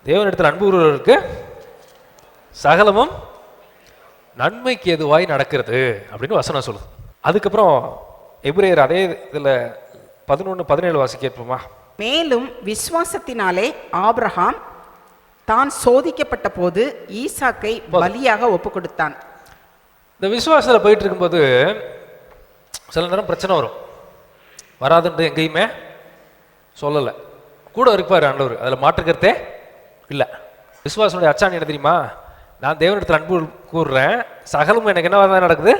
தேவனிடத்தில் அன்பு கூறுகிறவர்களுக்கு சகலமும் நன்மைக்கு ஏதுவாய் நடக்கிறது அப்படின்னு வசனம் சொல்லுது. அதுக்கப்புறம் எபிரேயர் அதே இதில் 11:17 வாசி கேட்போமா? மேலும் விசுவாசத்தினாலே ஆபிரகாம் தான் சோதிக்கப்பட்ட போது ஈசாக்கை பலியாக ஒப்பு கொடுத்தான். இந்த விசுவாசத்தில் போயிட்டு இருக்கும்போது சில நேரம் பிரச்சனை வரும். வராதுன்றது எங்கேயுமே சொல்லலை, கூட இருப்பார் ஆண்டவர், அதில் மாற்றுக்கிறதே இல்லை. விசுவாசனுடைய அச்சாணி என்ன தெரியுமா? நான் தேவனிடத்தில் அன்பு கூறுறேன், சகலமும் எனக்கு என்னவாக தான் நடக்குது?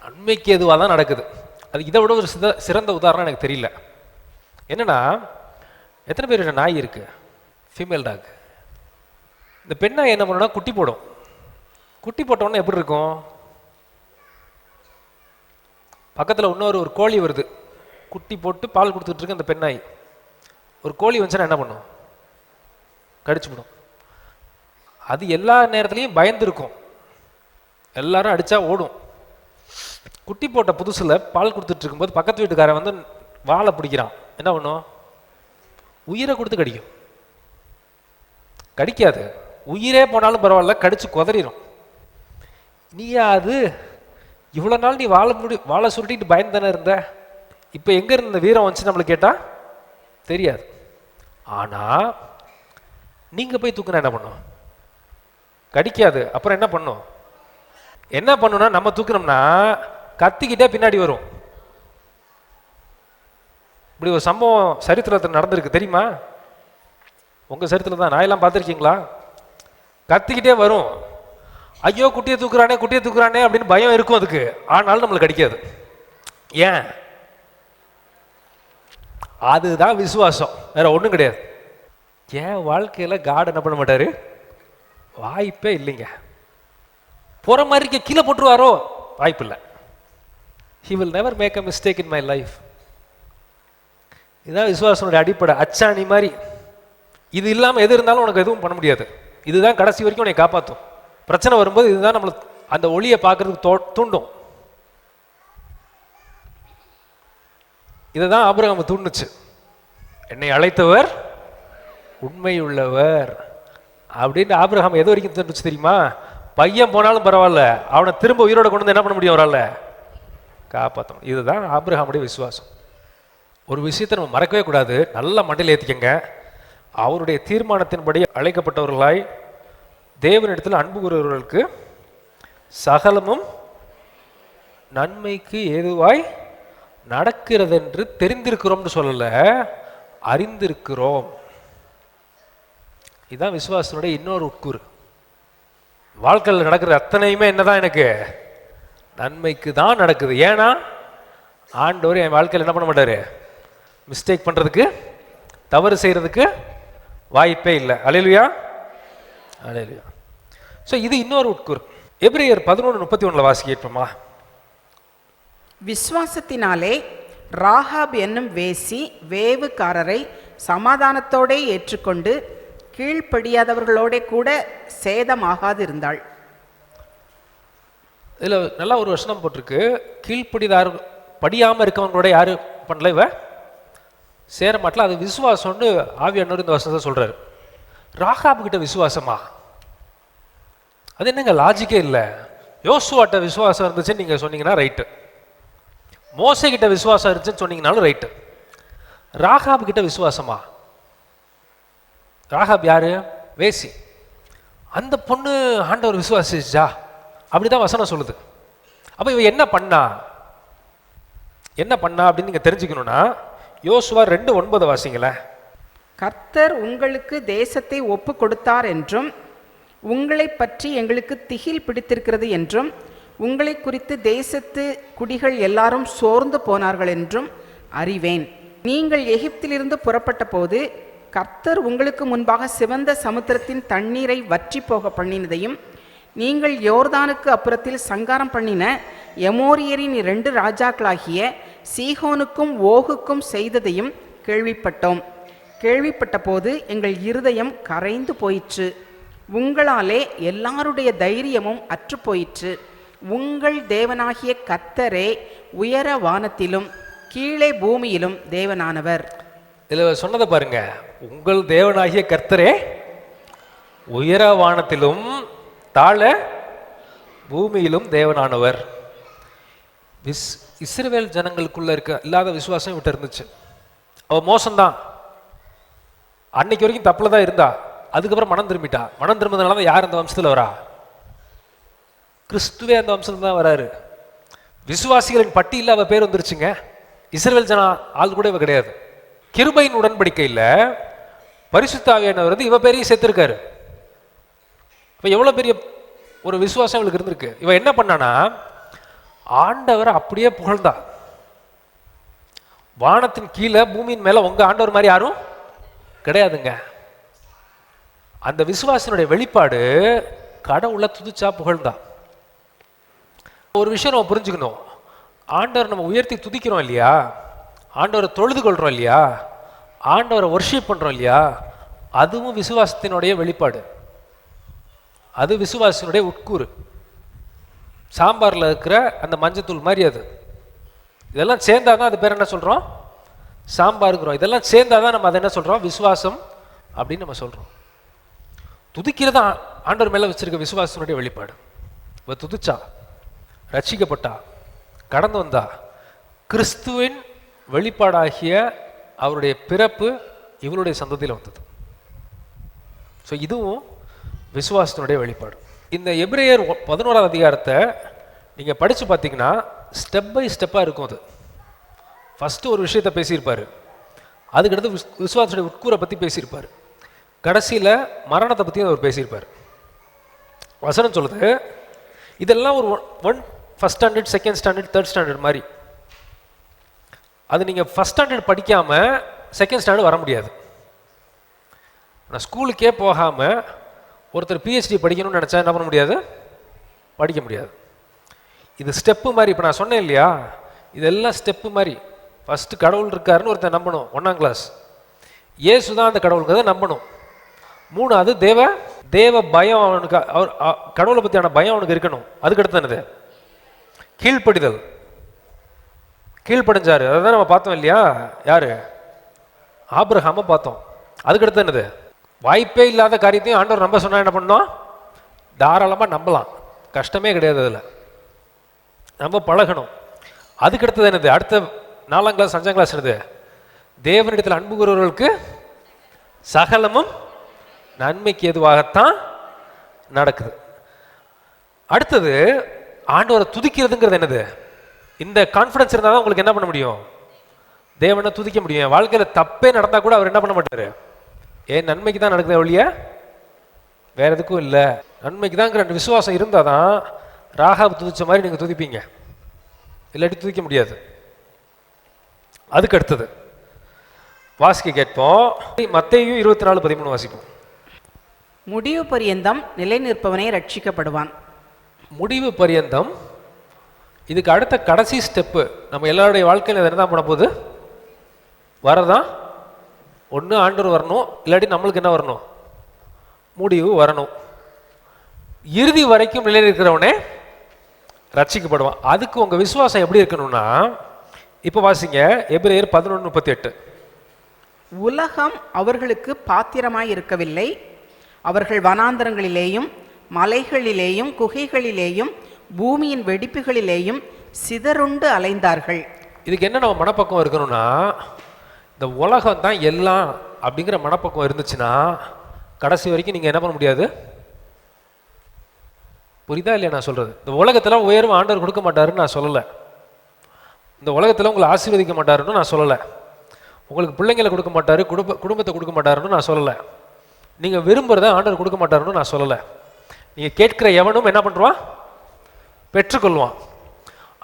நன்மைக்கு எதுவாக தான் நடக்குது. அது இதை விட ஒரு சிறந்த உதாரணம் எனக்கு தெரியல. என்னன்னா, எத்தனை பேர் நாய் இருக்கு, ஃபீமேல் டாக். இந்த பெண்ணாய் என்ன பண்ணுன்னா குட்டி போடும். குட்டி போட்டோன்னே எப்படி இருக்கும்? பக்கத்தில் ஒரு கோழி வருது, குட்டி போட்டு பால் கொடுத்துட்டு இருக்கு. அந்த பெண்ணாய் ஒரு கோழி வந்துச்சுன்னா என்ன பண்ணும்? கடிச்சு விடும். அது எல்லா நேரத்துலையும் பயந்துருக்கும், எல்லாரும் அடிச்சா ஓடும். குட்டி போட்ட புதுசில் பால் கொடுத்துட்டு இருக்கும்போது பக்கத்து வீட்டுக்காரன் வந்து வாழை பிடிக்கிறான், என்ன பண்ணும்? உயிரை கொடுத்து கடிக்கும். கடிக்காது, உயிரே போனாலும் பரவாயில்ல, கடிச்சு குதறிடும். நீயா அது? இவ்வளோ நாள் நீ வாழை சுருட்டிட்டு பயந்தானே இருந்த, இப்போ எங்கே இருந்த வீரம் வந்துச்சு நம்மளுக்கு கேட்டால் தெரியாது. ஆனால் நீங்கள் போய் தூக்குனா என்ன பண்ணும்? கடிக்காது. அப்புறம் என்ன பண்ணும்? என்ன பண்ணுன்னா, நம்ம தூக்கணும்னா கத்திக்கிட்டே பின்னாடி வரும். இப்படி ஒரு சம்பவம் சரித்திரத்தில் நடந்திருக்கு தெரியுமா? உங்கள் சரித்திரம் தான், நாயெல்லாம் பார்த்துருக்கீங்களா? கத்திக்கிட்டே வரும். ஐயோ குட்டியை தூக்குறானே குட்டியை தூக்குறானே அப்படின்னு பயம் இருக்கும் அதுக்கு. ஆனாலும் நம்மளுக்கு கடிக்காது. ஏன்? அதுதான் விசுவாசம், வேற ஒன்றும் கிடையாது. ஏன் வாழ்க்கையில் காட் என்ன பண்ண மாட்டாரு? வாய்ப்பே இல்லைங்க. போற மாதிரி இருக்க கீழே போட்டுருவாரோ? வாய்ப்பு இல்லை. He will never make a mistake in my life. இதுதான் விசுவாசனுடைய அடிப்படை, அச்சாணி மாதிரி. இது இல்லாமல் எது இருந்தாலும் உனக்கு எதுவும் பண்ண முடியாது. இதுதான் கடைசி வரைக்கும் உன்னை காப்பாற்றும். பிரச்சனை வரும்போது இதுதான் நம்மளுக்கு அந்த ஒளியை பார்க்கறதுக்கு தூண்டும். இதை தான் ஆபிரகாம் தூண்டுச்சு. என்னை அழைத்தவர் உண்மை உள்ளவர் அப்படின்னு ஆபிரகாம் எது வரைக்கும் தூண்டுச்சு தெரியுமா? பையன் போனாலும் பரவாயில்ல, அவனை திரும்ப உயிரோட கொண்டு வந்து என்ன பண்ண முடியும்? அவரால் காப்பாற்றணும். இதுதான் ஆபிரகாமுடைய விசுவாசம். ஒரு விஷயத்தை நம்ம மறக்கவே கூடாது, நல்ல மண்டையில் ஏற்றிக்கங்க. அவருடைய தீர்மானத்தின்படி அழைக்கப்பட்டவர்களாய் தேவனிடத்தில் அன்பு கூறுவர்களுக்கு சகலமும் நன்மைக்கு ஏதுவாய் நடக்கிறது என்று தெரிந்திருக்கிறோம்னு சொல்லல, அறிந்திருக்கிறோம். இதுதான் விசுவாசனுடைய இன்னொரு உட்கூறு. வாழ்க்கையில் நடக்கிற அத்தனையுமே என்னதான் எனக்கு நன்மைக்கு தான் நடக்குது. ஏன்னா ஆண்டவர் என் வாழ்க்கையில் என்ன பண்ண மாட்டாரு? மிஸ்டேக் பண்றதுக்கு, தவறு செய்யறதுக்கு வாய்ப்பே இல்லை. அல்லேலூயா, அல்லேலூயா. ஸோ இது இன்னொரு உட்கூறு. எபிரேயர் 11:31 வாசிக்க கேட்போமா? விசுவாசத்தினாலே ராகாப் என்னும் வேசி வேவுக்காரரை சமாதானத்தோட ஏற்றுக்கொண்டு கீழ்ப்படியாதவர்களோட கூட சேதமாகாது இருந்தாள். இதில் நல்லா ஒரு வசனம் போட்டிருக்கு. கீழ்ப்படிதார் படியாமல் இருக்கவங்களோட யாரு பண்ணல, இவ சேர மாட்டல. அது விசுவாசம்னு ஆவியானவர் இந்த வசனத்தை சொல்றாரு. ராகாபு கிட்ட விசுவாசமா? அது என்னங்க லாஜிக்கே இல்லை. யோசுவாட்ட விசுவாசம் இருந்துச்சுன்னு நீங்க சொன்னீங்கன்னா ரைட்டு, மோசே கிட்ட விசுவாசம் இருந்துச்சுன்னு சொன்னீங்கனாலும் ரைட்டு. ராகாபு கிட்ட விசுவாசமா? ராகாப் யாரு? வேசி. அந்த பொண்ணு ஆண்டவர் விசுவாசிச்சா? அப்படிதான் வசனம் சொல்லுது. அப்ப இவ என்ன பண்ணா அப்படின்னு நீங்க தெரிஞ்சுக்கணும்னா யோசுவா 2:9 வாசிங்களேன். கர்த்தர் உங்களுக்கு தேசத்தை ஒப்பு கொடுத்தார் என்றும் உங்களை பற்றி எங்களுக்கு திகில் பிடித்திருக்கிறது என்றும் உங்களை குறித்து தேசத்து குடிகள் எல்லாரும் சோர்ந்து போனார்கள் என்றும் அறிவேன். நீங்கள் எகிப்திலிருந்து புறப்பட்ட போது கர்த்தர் உங்களுக்கு முன்பாக சிவந்த சமுத்திரத்தின் தண்ணீரை வற்றி போக பண்ணினதையும் நீங்கள் யோர்தானுக்கு அப்புறத்தில் சங்காரம் பண்ணின எமோரியரின் 2 ராஜாக்களாகிய சீகோனுக்கும் ஓகுக்கும் செய்ததையும் கேள்விப்பட்டோம். கேள்விப்பட்ட போது எங்கள் இருதயம் கரைந்து போயிற்று. உங்களாலே எல்லாருடைய தைரியமும் அற்று போயிற்று. உங்கள் தேவனாகிய கர்த்தரே உயர வானத்திலும் கீழே பூமியிலும் தேவனானவர். இதில் சொன்னதை பாருங்க. உங்கள் தேவனாகிய கர்த்தரே உயர வானத்திலும் தாழ பூமியிலும் தேவனானவர். இஸ்ரவேல் ஜனங்களுக்குள்ள இருக்க இல்லாத விசுவாசம் விட்டு இருந்துச்சு. அவ மோசம்தான், அன்னைக்கு வரைக்கும் தப்புல தான் இருந்தா. அதுக்கப்புறம் மனம் திரும்பிட்டா. மனம் திரும்பினால தான் யார் அந்த வம்சத்தில் வரா? கிறிஸ்துவே அந்த வம்சத்தில் தான் வராரு. விசுவாசிகளின் பட்டியலில் அவ பேர் வந்துருச்சுங்க. இஸ்ரவேல் ஜன ஆள் கூட இவ கிடையாது. கிருபையின் உடன்படிக்கையில் பரிசுத்த ஆவியானவர் வந்து இவ பேரையும் சேர்த்திருக்காரு. இப்போ எவ்வளோ பெரிய ஒரு விசுவாசம் இவளுக்கு இருந்திருக்கு. இவ என்ன பண்ணானா ஆண்டவரை அப்படியே புகழ்ந்தா. வானத்தின் கீழே பூமியின் மேல உங்க ஆண்டவர் மாதிரி யாரும் கிடையாதுங்க. அந்த விசுவாசனுடைய வெளிப்பாடு கடவுளை துதிச்சா புகழ்ந்தா. ஒரு விஷயம் நம்ம புரிஞ்சுக்கணும். ஆண்டவர் நம்ம உயர்த்தி துதிக்கிறோம் இல்லையா, ஆண்டவரை தொழுது கொள்றோம் இல்லையா, ஆண்டவரை வொர்ஷிப் பண்றோம் இல்லையா, அதுவும் விசுவாசத்தினுடைய வெளிப்பாடு. அது விசுவாசத்தினுடைய உட்கூறு. சாம்பார்ல இருக்கிற அந்த மஞ்சத்தூள் மாதிரி அது. இதெல்லாம் சேர்ந்தாதான் அது பேர் என்ன சொல்றோம்? சாம்பாருங்கிறோம். இதெல்லாம் சேர்ந்தாதான் நம்ம அதை என்ன சொல்றோம்? விசுவாசம் அப்படின்னு நம்ம சொல்றோம். துதிக்கிறதா ஆண்டவர் மேல வச்சிருக்க விசுவாசத்தினுடைய வெளிப்பாடு. இவ துதிச்சா, ரட்சிக்கப்பட்டா, கடந்து வந்தா. கிறிஸ்துவின் வெளிப்பாடாகிய அவருடைய பிறப்பு இவருடைய சந்ததியில் வந்தது. ஸோ இதுவும் விசுவாசத்தினுடைய வெளிப்பாடு. இந்த எபிரேயர் 11ஆம் அதிகாரத்தை நீங்க படிச்சு பார்த்தீங்கன்னா ஸ்டெப் பை ஸ்டெப்பாக இருக்கும். அது ஃபர்ஸ்ட் ஒரு விஷயத்தை பேசியிருப்பாரு, அதுக்கடுத்து விசுவாசத்துடைய உட்கூரை பற்றி பேசியிருப்பார், கடைசியில் மரணத்தை பற்றியும் அவர் பேசியிருப்பார். வசனம் சொல்லுது இதெல்லாம் ஒரு first standard, second standard, third standard மாதிரி. அது நீங்கள் ஃபர்ஸ்ட் ஸ்டாண்டர்ட் படிக்காமல் செகண்ட் ஸ்டாண்டர்ட் வர முடியாது. நான் ஸ்கூலுக்கே போகாமல் ஒருத்தர் பிஹெச்டி படிக்கணும்னு நினச்சா என்ன பண்ண முடியாது? படிக்க முடியாது. இது ஸ்டெப்பு மாதிரி. இப்போ நான் சொன்னேன் இல்லையா, இதெல்லாம் ஸ்டெப்பு மாதிரி. ஃபஸ்ட்டு கடவுள் இருக்காருன்னு ஒருத்தர் நம்பணும், 1ஆம் கிளாஸ். இயேசு தான் அந்த கடவுளுங்கிறத நம்பணும். 3வது தேவ பயம் அவனுக்கு, அவர் கடவுளை பற்றியான பயம் அவனுக்கு இருக்கணும். அதுக்கடுத்து என்னது? கீழ்ப்படிதல். கீழ்ப்படிஞ்சாரு, அதை தான் நம்ம பார்த்தோம் இல்லையா? யாரு? ஆபிரகாமை பார்த்தோம். அதுக்கடுத்து என்னது? வாய்ப்பே இல்லாத காரியத்தையும் ஆண்டவர் நம்ப சொன்னா என்ன பண்ணோம்? தாராளமாக நம்பலாம், கஷ்டமே கிடையாது. அதில் நம்ம பழகணும். அதுக்கடுத்தது என்னது? அடுத்த 4ஆம் கிளாஸ் 5ஆம் கிளாஸ் என்னது? தேவனிடத்தில் அன்பு கூறுவர்களுக்கு சகலமும் நன்மைக்கு எதுவாகத்தான் நடக்குது. அடுத்தது ஆண்டவரை துதிக்கிறதுங்கிறது என்னது? இந்த கான்ஃபிடன்ஸ் இருந்தால் தான் உங்களுக்கு என்ன பண்ண முடியும்? தேவனை துதிக்க முடியும். என் வாழ்க்கையில் தப்பே நடந்தால் கூட அவர் என்ன பண்ண மாட்டார்? ஏன் நன்மைக்கு தான் நடக்குது ஒழிய வேற எதுக்கும் இல்லை. நன்மைக்கு தாங்கிற விசுவாசம் இருந்தால் தான் ராகாப் துதிச்ச மாதிரி நீங்கள் துதிப்பீங்க, இல்லாட்டி துதிக்க முடியாது. அதுக்கு அடுத்தது வாசிக்க கேட்போம். மத்தேயு 24:13 வாசிப்போம். முடிவு பரியந்தம் நிலை நிற்பவனே ரட்சிக்கப்படுவான். முடிவு பரியந்தம். இதுக்கு அடுத்த கடைசி ஸ்டெப்பு நம்ம எல்லாருடைய வாழ்க்கையில் என்ன தான் பண்ண போகுது? வரதான் ஒன்று ஆண்டவர் வரணும், இல்லாட்டி நம்மளுக்கு என்ன வரணும்? முடிவு வரணும். இறுதி வரைக்கும் நிலை இருக்கிறவனே ரட்சிக்கப்படுவான். அதுக்கு உங்கள் விசுவாசம் எப்படி இருக்கணும்னா, இப்போ வாசிங்க எபிரேயர் 11:38. உலகம் அவர்களுக்கு பாத்திரமாய் இருக்கவில்லை. அவர்கள் வனாந்தரங்களிலேயும் மலைகளிலேயும் குகைகளிலேயும் பூமியின் வெடிப்புகளிலேயும் சிதறுண்டு அலைந்தார்கள். இதுக்கு என்ன நம்ம மனப்பக்கம் இருக்கணும்னா, இந்த உலகம் தான் எல்லாம் அப்படிங்கிற மனப்பக்கம் இருந்துச்சுன்னா கடைசி வரைக்கும் நீங்கள் என்ன பண்ண முடியாது. புரியுதா இல்லையா நான் சொல்கிறது? இந்த உலகத்தில் உயர்வு ஆண்டவர் கொடுக்க மாட்டாருன்னு நான் சொல்லலை. இந்த உலகத்தில் உங்களை ஆசீர்வதிக்க மாட்டாருன்னு நான் சொல்லலை. உங்களுக்கு பிள்ளைங்களை கொடுக்க மாட்டாரு, குடும்பத்தை கொடுக்க மாட்டாருன்னு நான் சொல்லலை. நீங்கள் விரும்புகிறத ஆண்டவர் கொடுக்க மாட்டாருன்னு நான் சொல்லலை. நீங்கள் கேட்கிற எவனும் என்ன பண்ணுவான்? பெற்றுக்கொள்வான்.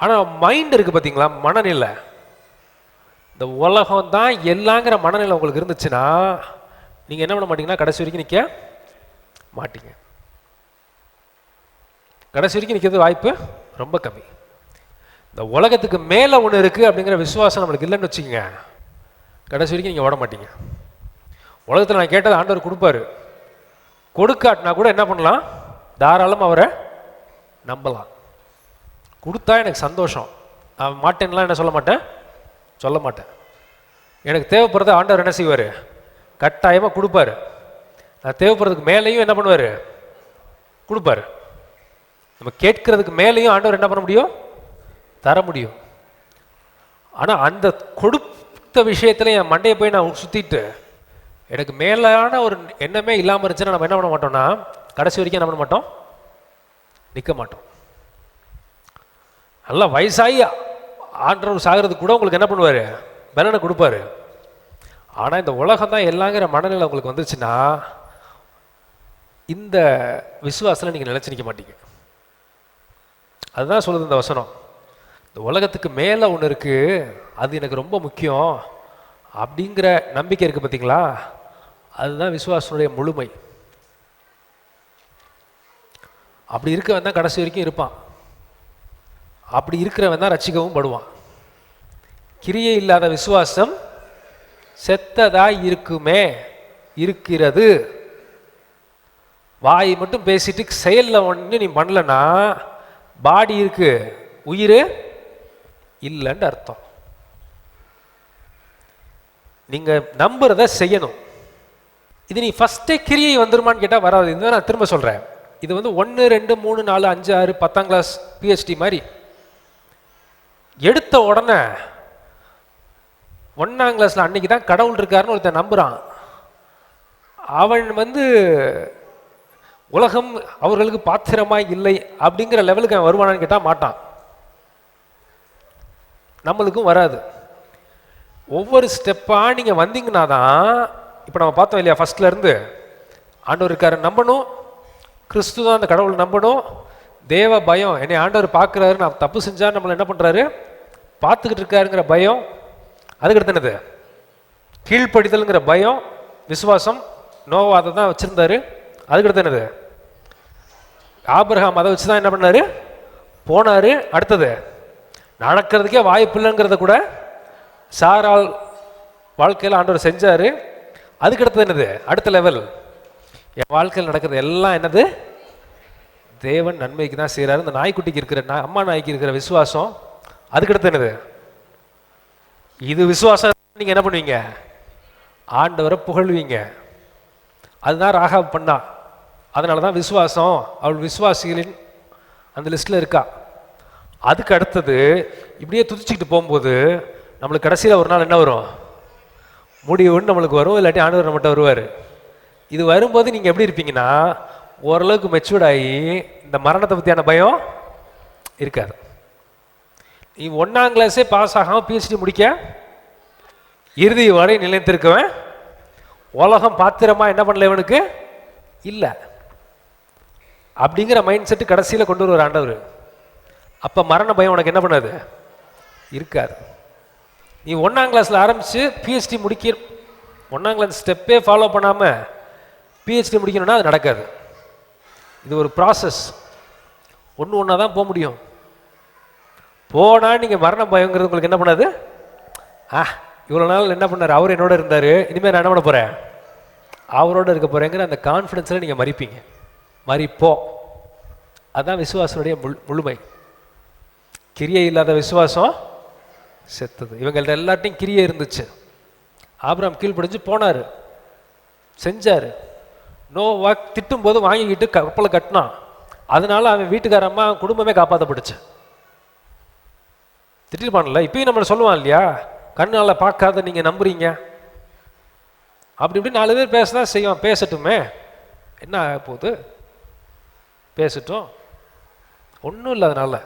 ஆனால் மைண்ட் இருக்குது பார்த்தீங்களா, மனநிலை. இந்த உலகம் தான் எல்லாங்கிற மனநிலை உங்களுக்கு இருந்துச்சுன்னா நீங்கள் என்ன பண்ண மாட்டீங்கன்னா கடைசி வரைக்கும் நிற்க மாட்டீங்க. கடைசி வரைக்கும் நிற்கிறது வாய்ப்பு ரொம்ப கம்மி. இந்த உலகத்துக்கு மேலே ஒன்று இருக்குது அப்படிங்கிற விசுவாசம் நம்மளுக்கு இல்லைன்னு வச்சுக்கோங்க, கடைசி வரைக்கும் நீங்கள் ஓட மாட்டீங்க. உலகத்தில் நான் கேட்டது ஆண்டவர் கொடுப்பாரு. கொடுக்காட்டினா கூட என்ன பண்ணலாம்? தாராளமாக அவரை நம்பலாம். கொடுத்தா எனக்கு சந்தோஷம், நான் மாட்டேன்லாம் என்ன சொல்ல மாட்டேன். எனக்கு தேவைப்படுறத ஆண்டவர் என்ன செய்வார்? கட்டாயமாக கொடுப்பாரு. நான் தேவைப்படுறதுக்கு மேலேயும் என்ன பண்ணுவார்? கொடுப்பாரு. நம்ம கேட்கறதுக்கு மேலேயும் ஆண்டவர் என்ன பண்ண முடியும்? தர முடியும். ஆனால் அந்த கொடுத்த விஷயத்தில் என் மண்டையை போய் நான் சுற்றிட்டு எனக்கு மேலான ஒரு எண்ணமே இல்லாமல் இருந்துச்சுன்னா நம்ம என்ன பண்ண மாட்டோம்னா கடைசி வரைக்கும் என்ன பண்ண மாட்டோம்? நிற்க மாட்டோம். நல்லா வயசாகி ஆண்டவர் சாகிறதுக்கு கூட உங்களுக்கு என்ன பண்ணுவார்? பலனை கொடுப்பாரு. ஆனால் இந்த உலகம் தான் எல்லாங்கிற மனநிலை உங்களுக்கு வந்துச்சுன்னா இந்த விசுவாசத்தில் நீங்கள் நிலைச்சு நிற்க மாட்டீங்க. அதுதான் சொல்லுது இந்த வசனம். இந்த உலகத்துக்கு மேலே ஒன்று இருக்குது, அது எனக்கு ரொம்ப முக்கியம் அப்படிங்கிற நம்பிக்கை இருக்குது பார்த்தீங்களா? அதுதான் விசுவாசனுடைய முழுமை. அப்படி இருக்கவன் தான் கடைசி வரைக்கும் இருப்பான். அப்படி இருக்கிறவன் தான் ரட்சிக்கவும் படுவான். கிரியை இல்லாத விசுவாசம் செத்ததாய் இருக்கிறது. வாய் மட்டும் பேசிட்டு செயலில் ஒன்று நீ பண்ணலன்னா பாடி இருக்கு, உயிர் இல்லைன்னு அர்த்தம். நீங்க நம்புறத செய்யணும். இது நீ ஃபர்ஸ்டே கிரியை வந்துருமான்னு கேட்டால் வராது. இதுதான் நான் திரும்ப சொல்றேன். இது 1, 2, 3, 4, 5, 6, 10ஆம் கிளாஸ் பிஹெச்டி மாதிரி எடுத்த உடனே 1ஆம் கிளாஸில் அன்னைக்கு தான் கடவுள் இருக்காருன்னு ஒருத்தன் நம்புறான். அவன் உலகம் அவர்களுக்கு பாத்திரமாய் இல்லை அப்படிங்கிற லெவலுக்கு அவன் வருவானான்னு கேட்டால் மாட்டான். நம்மளுக்கும் வராது. ஒவ்வொரு ஸ்டெப்பாக நீங்கள் வந்தீங்கன்னா தான், இப்போ நம்ம பார்த்தோம் இல்லையா, ஃபர்ஸ்ட்ல இருந்து ஆண்டவர் இருக்காரு நம்பணும், கிறிஸ்து தான் அந்த கடவுள் நம்பணும், தேவ பயம், என்னை ஆண்டவர் பார்க்குறாரு, நான் தப்பு செஞ்சா நம்மளை என்ன பண்ணுறாரு பார்த்துக்கிட்டு இருக்காருங்கிற பயம். அதுக்கடுத்து என்னது? கீழ்ப்படிதல்ங்கிற பயம். விசுவாசம். நோவா அதை தான் வச்சுருந்தாரு, அதுக்கடுத்து என்னது? ஆபிரகாம் அதை வச்சு தான் என்ன பண்ணாரு? போனாரு. அடுத்தது நடக்கிறதுக்கே வாய்ப்பு இல்லைங்கிறத கூட சாரால் வாழ்க்கையில் ஆண்டவர் செஞ்சாரு. அதுக்கடுத்தது என்னது? அடுத்த லெவல், என் வாழ்க்கையில் நடக்கிறது எல்லாம் என்னது? தேவன் நன்மைக்கு தான் செய்கிறாரு. இந்த நாய்க்குட்டிக்கு இருக்கிற அம்மா நாய்க்கு இருக்கிற விசுவாசம். அதுக்கடுத்து என்னது? இது விசுவாசம். நீங்கள் என்ன பண்ணுவீங்க? ஆண்டவரை புகழ்வீங்க. அதுதான் ராகாப் பண்ணா. அதனால தான் விசுவாசம் அவள் விசுவாசிகளின் அந்த லிஸ்ட்டில் இருக்கா. அதுக்கு அடுத்தது இப்படியே துதிச்சுக்கிட்டு போகும்போது நம்மளுக்கு கடைசியில் ஒரு நாள் என்ன வரும்? முடிவுன்னு நம்மளுக்கு வரும். இல்லாட்டி ஆண்டவர் நம்மகிட்ட வருவார். இது வரும்போது நீங்கள் எப்படி இருப்பீங்கன்னா, ஓரளவுக்கு மெச்சூர்ட் ஆகி இந்த மரணத்தை பற்றியான பயம் இருக்காது. நீ 1ஆம் கிளாஸே பாஸ் ஆகாமல் பிஹெச்டி முடிக்க இறுதி வரை நிலைத்திருக்கவன் உலகம் பாத்திரமா என்ன பண்ணல இவனுக்கு இல்லை அப்படிங்கிற மைண்ட் செட்டு கடைசியில் கொண்டு வருவார் ஆண்டவர். அப்போ மரண பயம் உனக்கு என்ன பண்ணாது? இருக்காது. நீ 1ஆம் கிளாஸில் ஆரம்பித்து பிஹெச்டி முடிக்க 1ஆம் கிளாஸ் ஸ்டெப்பே ஃபாலோ பண்ணாமல் பிஹெச்டி முடிக்கணும்னா அது நடக்காது. இது ஒரு ப்ராசஸ். ஒன்று ஒன்றா தான் போக முடியும். போனால் நீங்கள் மரண பயங்கிறது உங்களுக்கு என்ன பண்ணாது? இவ்வளோ நாள் என்ன பண்ணார்? அவர் என்னோட இருந்தார், இனிமேல் நான் என்ன பண்ண போகிறேன்? அவரோட இருக்க போகிறேங்கிற அந்த கான்ஃபிடென்ஸில் நீங்கள் மறிப்பீங்க. மறிப்போம். அதுதான் விசுவாசனுடைய முழுமை. கிரியை இல்லாத விசுவாசம் செத்தது. இவங்கள்ட்ட எல்லார்ட்டையும் கிரியை இருந்துச்சு. ஆபிரகாம் கீழ்ப்படிஞ்சு போனார், செஞ்சார். நோ வாக் திட்டும் போது வாங்கிக்கிட்டு கப்பலை கட்டினான். அதனால அவன் வீட்டுக்காரம்மா குடும்பமே காப்பாற்றப்படுச்சு. திட்டிருப்பான்ல. இப்பயும் நம்ம சொல்லுவான் இல்லையா, கண்ணால் பார்க்காத நீங்கள் நம்புறீங்க அப்படி இப்படி 4 பேர் பேசதான் செய்வான். பேசட்டுமே, என்ன ஆக போகுது? பேசட்டும், ஒன்றும் இல்லை. அதனால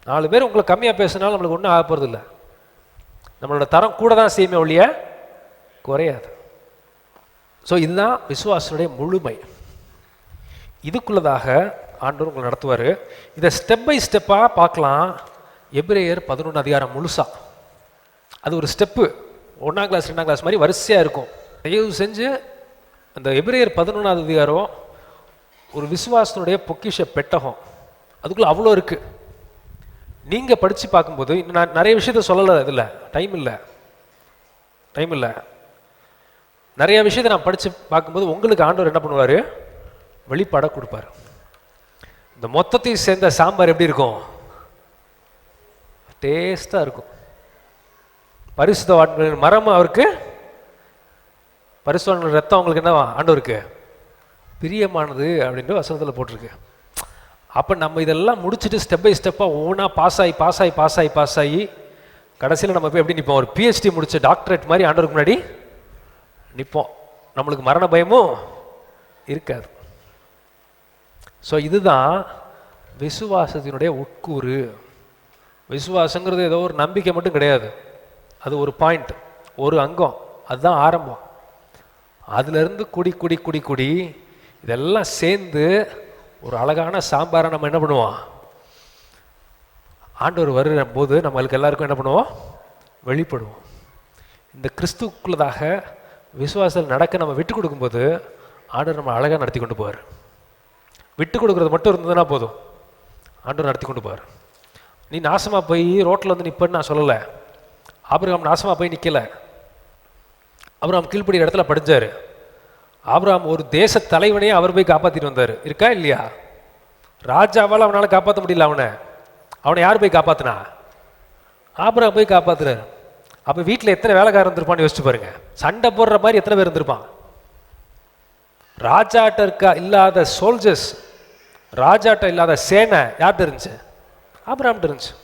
4 பேர் உங்களை கம்மியாக பேசுனாலும் நம்மளுக்கு ஒன்றும் ஆக போகிறது இல்லை. நம்மளோட தரம் கூட தான் செய்யுமே ஒழிய குறையாது. ஸோ இதுதான் விசுவாசனுடைய முழுமை. இதுக்குள்ளதாக ஆண்டவர் உங்களை நடத்துவார். இதை ஸ்டெப் பை ஸ்டெப்பாக பார்க்கலாம். எபிரேயர் 11 அதிகாரம் முழுசா அது ஒரு ஸ்டெப்பு. 1ஆம் கிளாஸ் 2ஆம் கிளாஸ் மாதிரி வரிசையாக இருக்கும். தயவு செஞ்சு அந்த எபிரேயர் 11வது அதிகாரம் ஒரு விசுவாசனுடைய பொக்கிஷ பெட்டகம். அதுக்குள்ளே அவ்வளோ இருக்குது. நீங்கள் படித்து பார்க்கும்போது இன்னும் நான் நிறைய விஷயத்த சொல்லலை. இதில் டைம் இல்லை. நிறைய விஷயத்தை நான் படித்து பார்க்கும்போது உங்களுக்கு ஆண்டவர் என்ன பண்ணுவார்? வெளிப்பாட கொடுப்பார். இந்த மொத்தத்தையும் சேர்ந்த சாம்பார் எப்படி இருக்கும்? டேஸ்டாக இருக்கும். பரிசுத்தவான்களின் மரம் அவருக்கு, பரிசுத்தவான்களின் ரத்தம் அவங்களுக்கு என்னவா? ஆண்டவருக்கு பிரியமானது அப்படின்ட்டு வசனத்தில் போட்டிருக்கு. அப்போ நம்ம இதெல்லாம் முடிச்சுட்டு ஸ்டெப் பை ஸ்டெப்பாக ஒவ்வொன்றா பாஸ் ஆகி கடைசியில் நம்ம போய் எப்படி நிற்போம்? ஒரு பிஹெச்டி முடித்த டாக்டரேட் மாதிரி ஆண்டவருக்கு முன்னாடி நிற்போம். நம்மளுக்கு மரண பயமும் இருக்காது. ஸோ இதுதான் விசுவாசத்தினுடைய உட்கூறு. விசுவாசங்கிறது ஏதோ ஒரு நம்பிக்கை மட்டும் கிடையாது. அது ஒரு பாயிண்ட், ஒரு அங்கம். அதுதான் ஆரம்பம். அதுலேருந்து குடி இதெல்லாம் சேர்ந்து ஒரு அழகான சாம்பாரை நம்ம என்ன பண்ணுவோம்? ஆண்டவர் வருகிற போது நம்மளுக்கு எல்லாருக்கும் என்ன பண்ணுவோம்? வெளிப்படுவோம். இந்த கிறிஸ்துக்குள்ளதாக விசுவாசத்தில் நடக்க நம்ம விட்டு கொடுக்கும்போது ஆண்டவர் நம்ம அழகாக நடத்தி கொண்டு போவார். விட்டு கொடுக்குறது மட்டும் இருந்ததுன்னா போதும், ஆண்டவர் நடத்தி கொண்டு போவார். நீ நாசமாக போய் ரோட்டில் வந்து நிற்பன்னு நான் சொல்லலை. ஆபிரகாம் நாசமாக போய் நிற்கலை. ஆபிரகாம் கீழ்ப்படி இடத்துல படிஞ்சார். ஆபிரகாம் ஒரு தேச தலைவனையே அவர் போய் காப்பாற்றிட்டு வந்தார். இருக்கா இல்லையா? ராஜாவால் அவனால் காப்பாற்ற முடியல. அவனை யார் போய் காப்பாற்றினா? ஆபிரகாம் போய் காப்பாற்றுறாரு. அப்போ வீட்டில் எத்தனை வேலைக்காரர் இருந்திருப்பான்னு யோசிச்சு பாருங்க. சண்டை போடுற மாதிரி எத்தனை பேர் இருந்திருப்பான்? ராஜாட்ட இல்லாத சோல்ஜர்ஸ், ராஜாட்ட இல்லாத சேனை யார்கிட்ட இருந்துச்சு? ஆபிரகாம்கிட்ட இருந்துச்சு.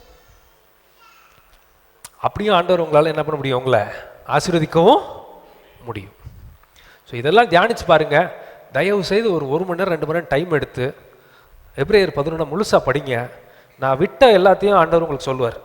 அப்படியும் ஆண்டவர் உங்களால் என்ன பண்ண முடியும்? உங்களை ஆசீர்வதிக்கவும் முடியும். ஸோ இதெல்லாம் தியானிச்சு பாருங்க. தயவு செய்து ஒரு 1 மணி நேரம் 2 மணி நேரம் டைம் எடுத்து எபிரேயர் 11 முழுசாக படிங்க. நான் விட்ட எல்லாத்தையும் ஆண்டவர் உங்களுக்கு சொல்லுவார்.